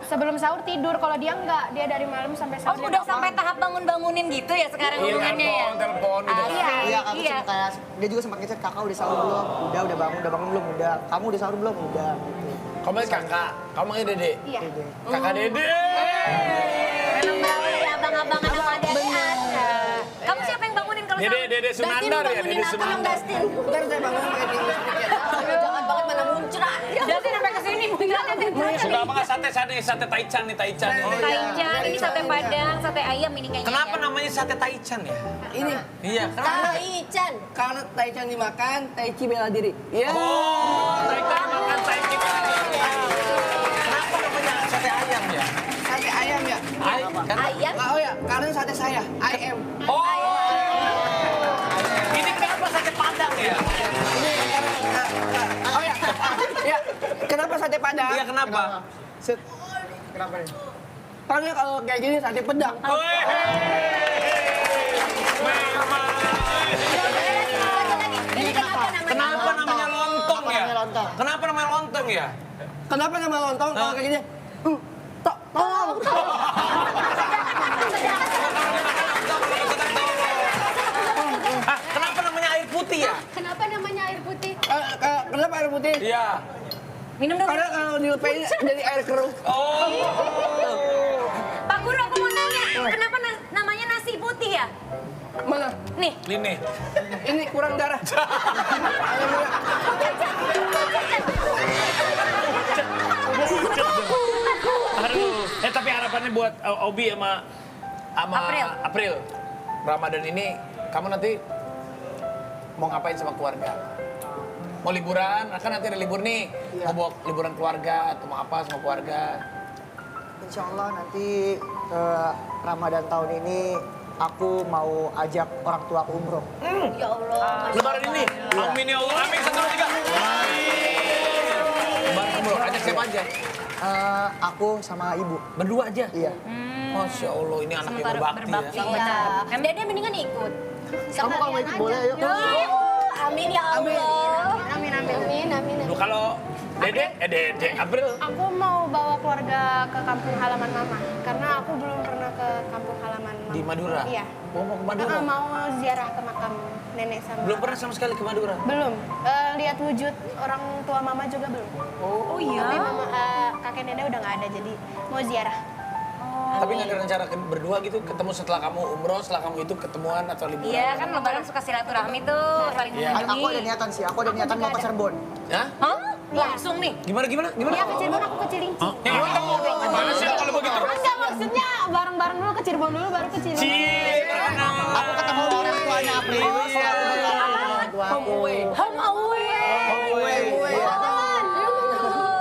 sebelum sahur tidur, kalau dia enggak, dia dari malam sampai Oh, sahur. udah sampai tahap bangun-bangunin gitu ya sekarang hubungannya ya? Telepon gitu. Iya, aku sempat kayak dia juga sempat ngechat, kakak udah sahur belum? Udah bangun belum? Udah. Kamu udah sahur belum? Udah. Gitu. Kamu manggil kakak, kamu manggil dede. Iya. Kakak dede. Memang bangun ya abang-abangan sama adik-adikan. Kamu siapa yang bangunin kalau sahur? Dede Sunandar ya, Dede Sunandar. Ntar saya bangun pakai tinggi sedikit. Jangan banget mana muncrat. Davin sampai kesini Sudah apa sate Taichan nih, Taichan ini. Taichan, ini sate padang, sate ayam ini kayaknya. Kenapa ya? namanya sate Taichan ya? Ini Iya, kenapa? Taichan. karena Taichan dimakan, Taichi bela diri. Iya. Oh, Taichan makan Taichi. Kenapa namanya sate ayam ya? Sate ayam ya. Karena Ayam. Oh ya, karena sate saya, IM. Oh. Ini kenapa sate padang ya? Oh ya, ya. Kenapa sate padang? Iya, kenapa? Set. Kenapa nih? Karena kalau kayak gini sate pedang. Weh. Ini kenapa namanya? Kenapa namanya lontong ya? Namanya lontong. Kenapa namanya lontong ya? Kenapa nama lontong kalau kayak gini? Tolong. Kenapa namanya air putih ya? Kenapa namanya air putih? Kenapa air putih? Iya. Minum dong. Karena kalau dilepain jadi air keruh. Oh. Pak Guru, aku mau nanya, kenapa namanya nasi putih ya? Mana? Nih, Ini. Ini kurang darah. Aduh. Tapi harapannya buat Obi sama April. Ramadan ini kamu nanti mau ngapain sama keluarga? Mau liburan? Kan nanti ada libur nih. Mau bawa liburan keluarga atau mau apa sama keluarga? Insya Allah nanti Ramadan tahun ini aku mau ajak orang tua aku umroh. Ya Allah. Lebaran ini? Amin ya Allah. Amin. 1, 2, 3. Lebaran umroh. Ajak siapa aja? Aku sama ibu. Berdua aja? Iya. Masya Allah, ini anak yang berbakti ya. Iya. Yang Dede mendingan ikut. Kamu kalau mau ikut boleh, ayo. Amin ya Allah. Amin. Duh, kalau Dede, April. Aku mau bawa keluarga ke kampung halaman mama karena aku belum pernah ke kampung halaman mama. Di Madura? Iya. Mau ke Madura? Mau ziarah ke makam nenek sama. Belum pernah sama sekali ke Madura? Belum. Lihat wujud orang tua mama juga belum. oh iya. Tapi mama, kakek nenek udah nggak ada, jadi mau ziarah. Tapi nggak ada rencana berdua gitu, ketemu setelah kamu umroh, setelah kamu itu ketemuan atau liburan? Iya kan lebaran suka silaturahmi tuh, saling Iya. mengunjungi. Aku ada niatan sih, aku ada niatan mau ke Cirebon. Hah? Hah? langsung nih. Gimana? Dia ke Cirebon, aku ke Cilincing. Gimana sih kalau begitu? Enggak, maksudnya bareng-bareng dulu ke Cirebon dulu, baru ke Cilincing. Aku ketemu orang tuanya April. Home away. Home away.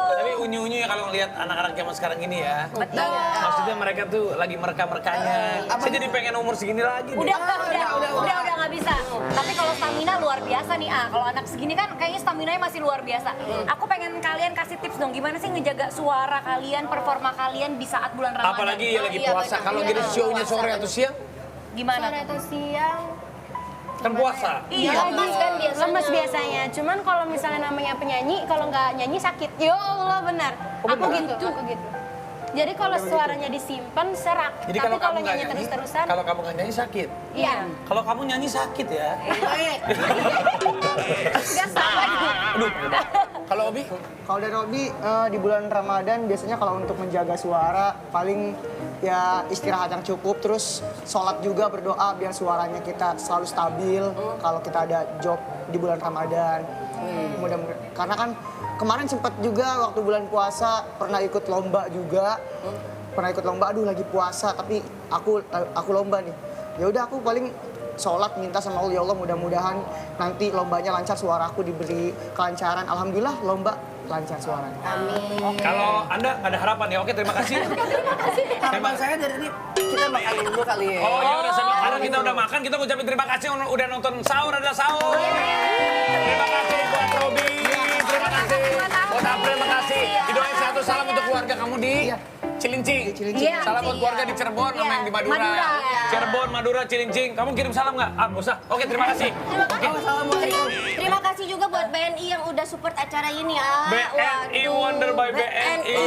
Tapi unyu-unyu ya kalau ngelihat anak-anak zaman sekarang ini ya. Betul. Maksudnya mereka tuh lagi mereka-merekanya. Saya jadi pengen umur segini lagi. nih. Udah nggak bisa. Tapi kalau stamina luar biasa nih, kalau anak segini kan kayaknya stamina-nya masih luar biasa. Aku pengen kalian kasih tips dong, gimana sih ngejaga suara kalian, performa kalian di saat bulan Ramadan? Apalagi ya lagi puasa. Kalau gini show-nya sore atau siang, Gimana? Sore atau siang kan puasa. Iya, Lemas kan biasanya. lemes biasanya. Cuman kalau misalnya namanya penyanyi, kalau nggak nyanyi sakit. Ya Allah benar. Aku gitu. Jadi kalau suaranya disimpan serak. Jadi Tapi kalau nggak nyanyi terus-terusan, kalau kamu nggak nyanyi sakit. iya. Kalau kamu nyanyi sakit ya. Nggak salah. Aduh. Kalau Obi? Kalau dari Robi di bulan Ramadan biasanya kalau untuk menjaga suara paling ya istirahat yang cukup, terus sholat juga berdoa biar suaranya kita selalu stabil kalau kita ada job di bulan Ramadan. Mudah-mudahan karena kan kemarin sempat juga waktu bulan puasa pernah ikut lomba juga. Aduh lagi puasa tapi aku lomba nih. Ya udah aku paling sholat minta sama Allah, ya Allah mudah-mudahan nanti lombanya lancar, suaraku diberi kelancaran. Alhamdulillah lomba lancar suaranya. Kalau Anda nggak ada harapan ya, oke terima kasih. Harapan saya dari ini kita makan dulu kali ya. Oh ya udah sama, karena kita udah makan, kita ngucapin terima kasih udah nonton sahur adalah sahur. Terima kasih buat Robi, terima kasih buat April, terima kasih. Didoain satu salam untuk keluarga kamu di Cilincing. Iya. Salam buat keluarga di Cirebon sama yang di Madura. Madura. Cirebon, Madura, Cilincing. Kamu kirim salam nggak? Ah, nggak usah. Oke, terima kasih. Terima kasih juga buat BNI yang udah support acara ini ya. BNI Wonder by BNI.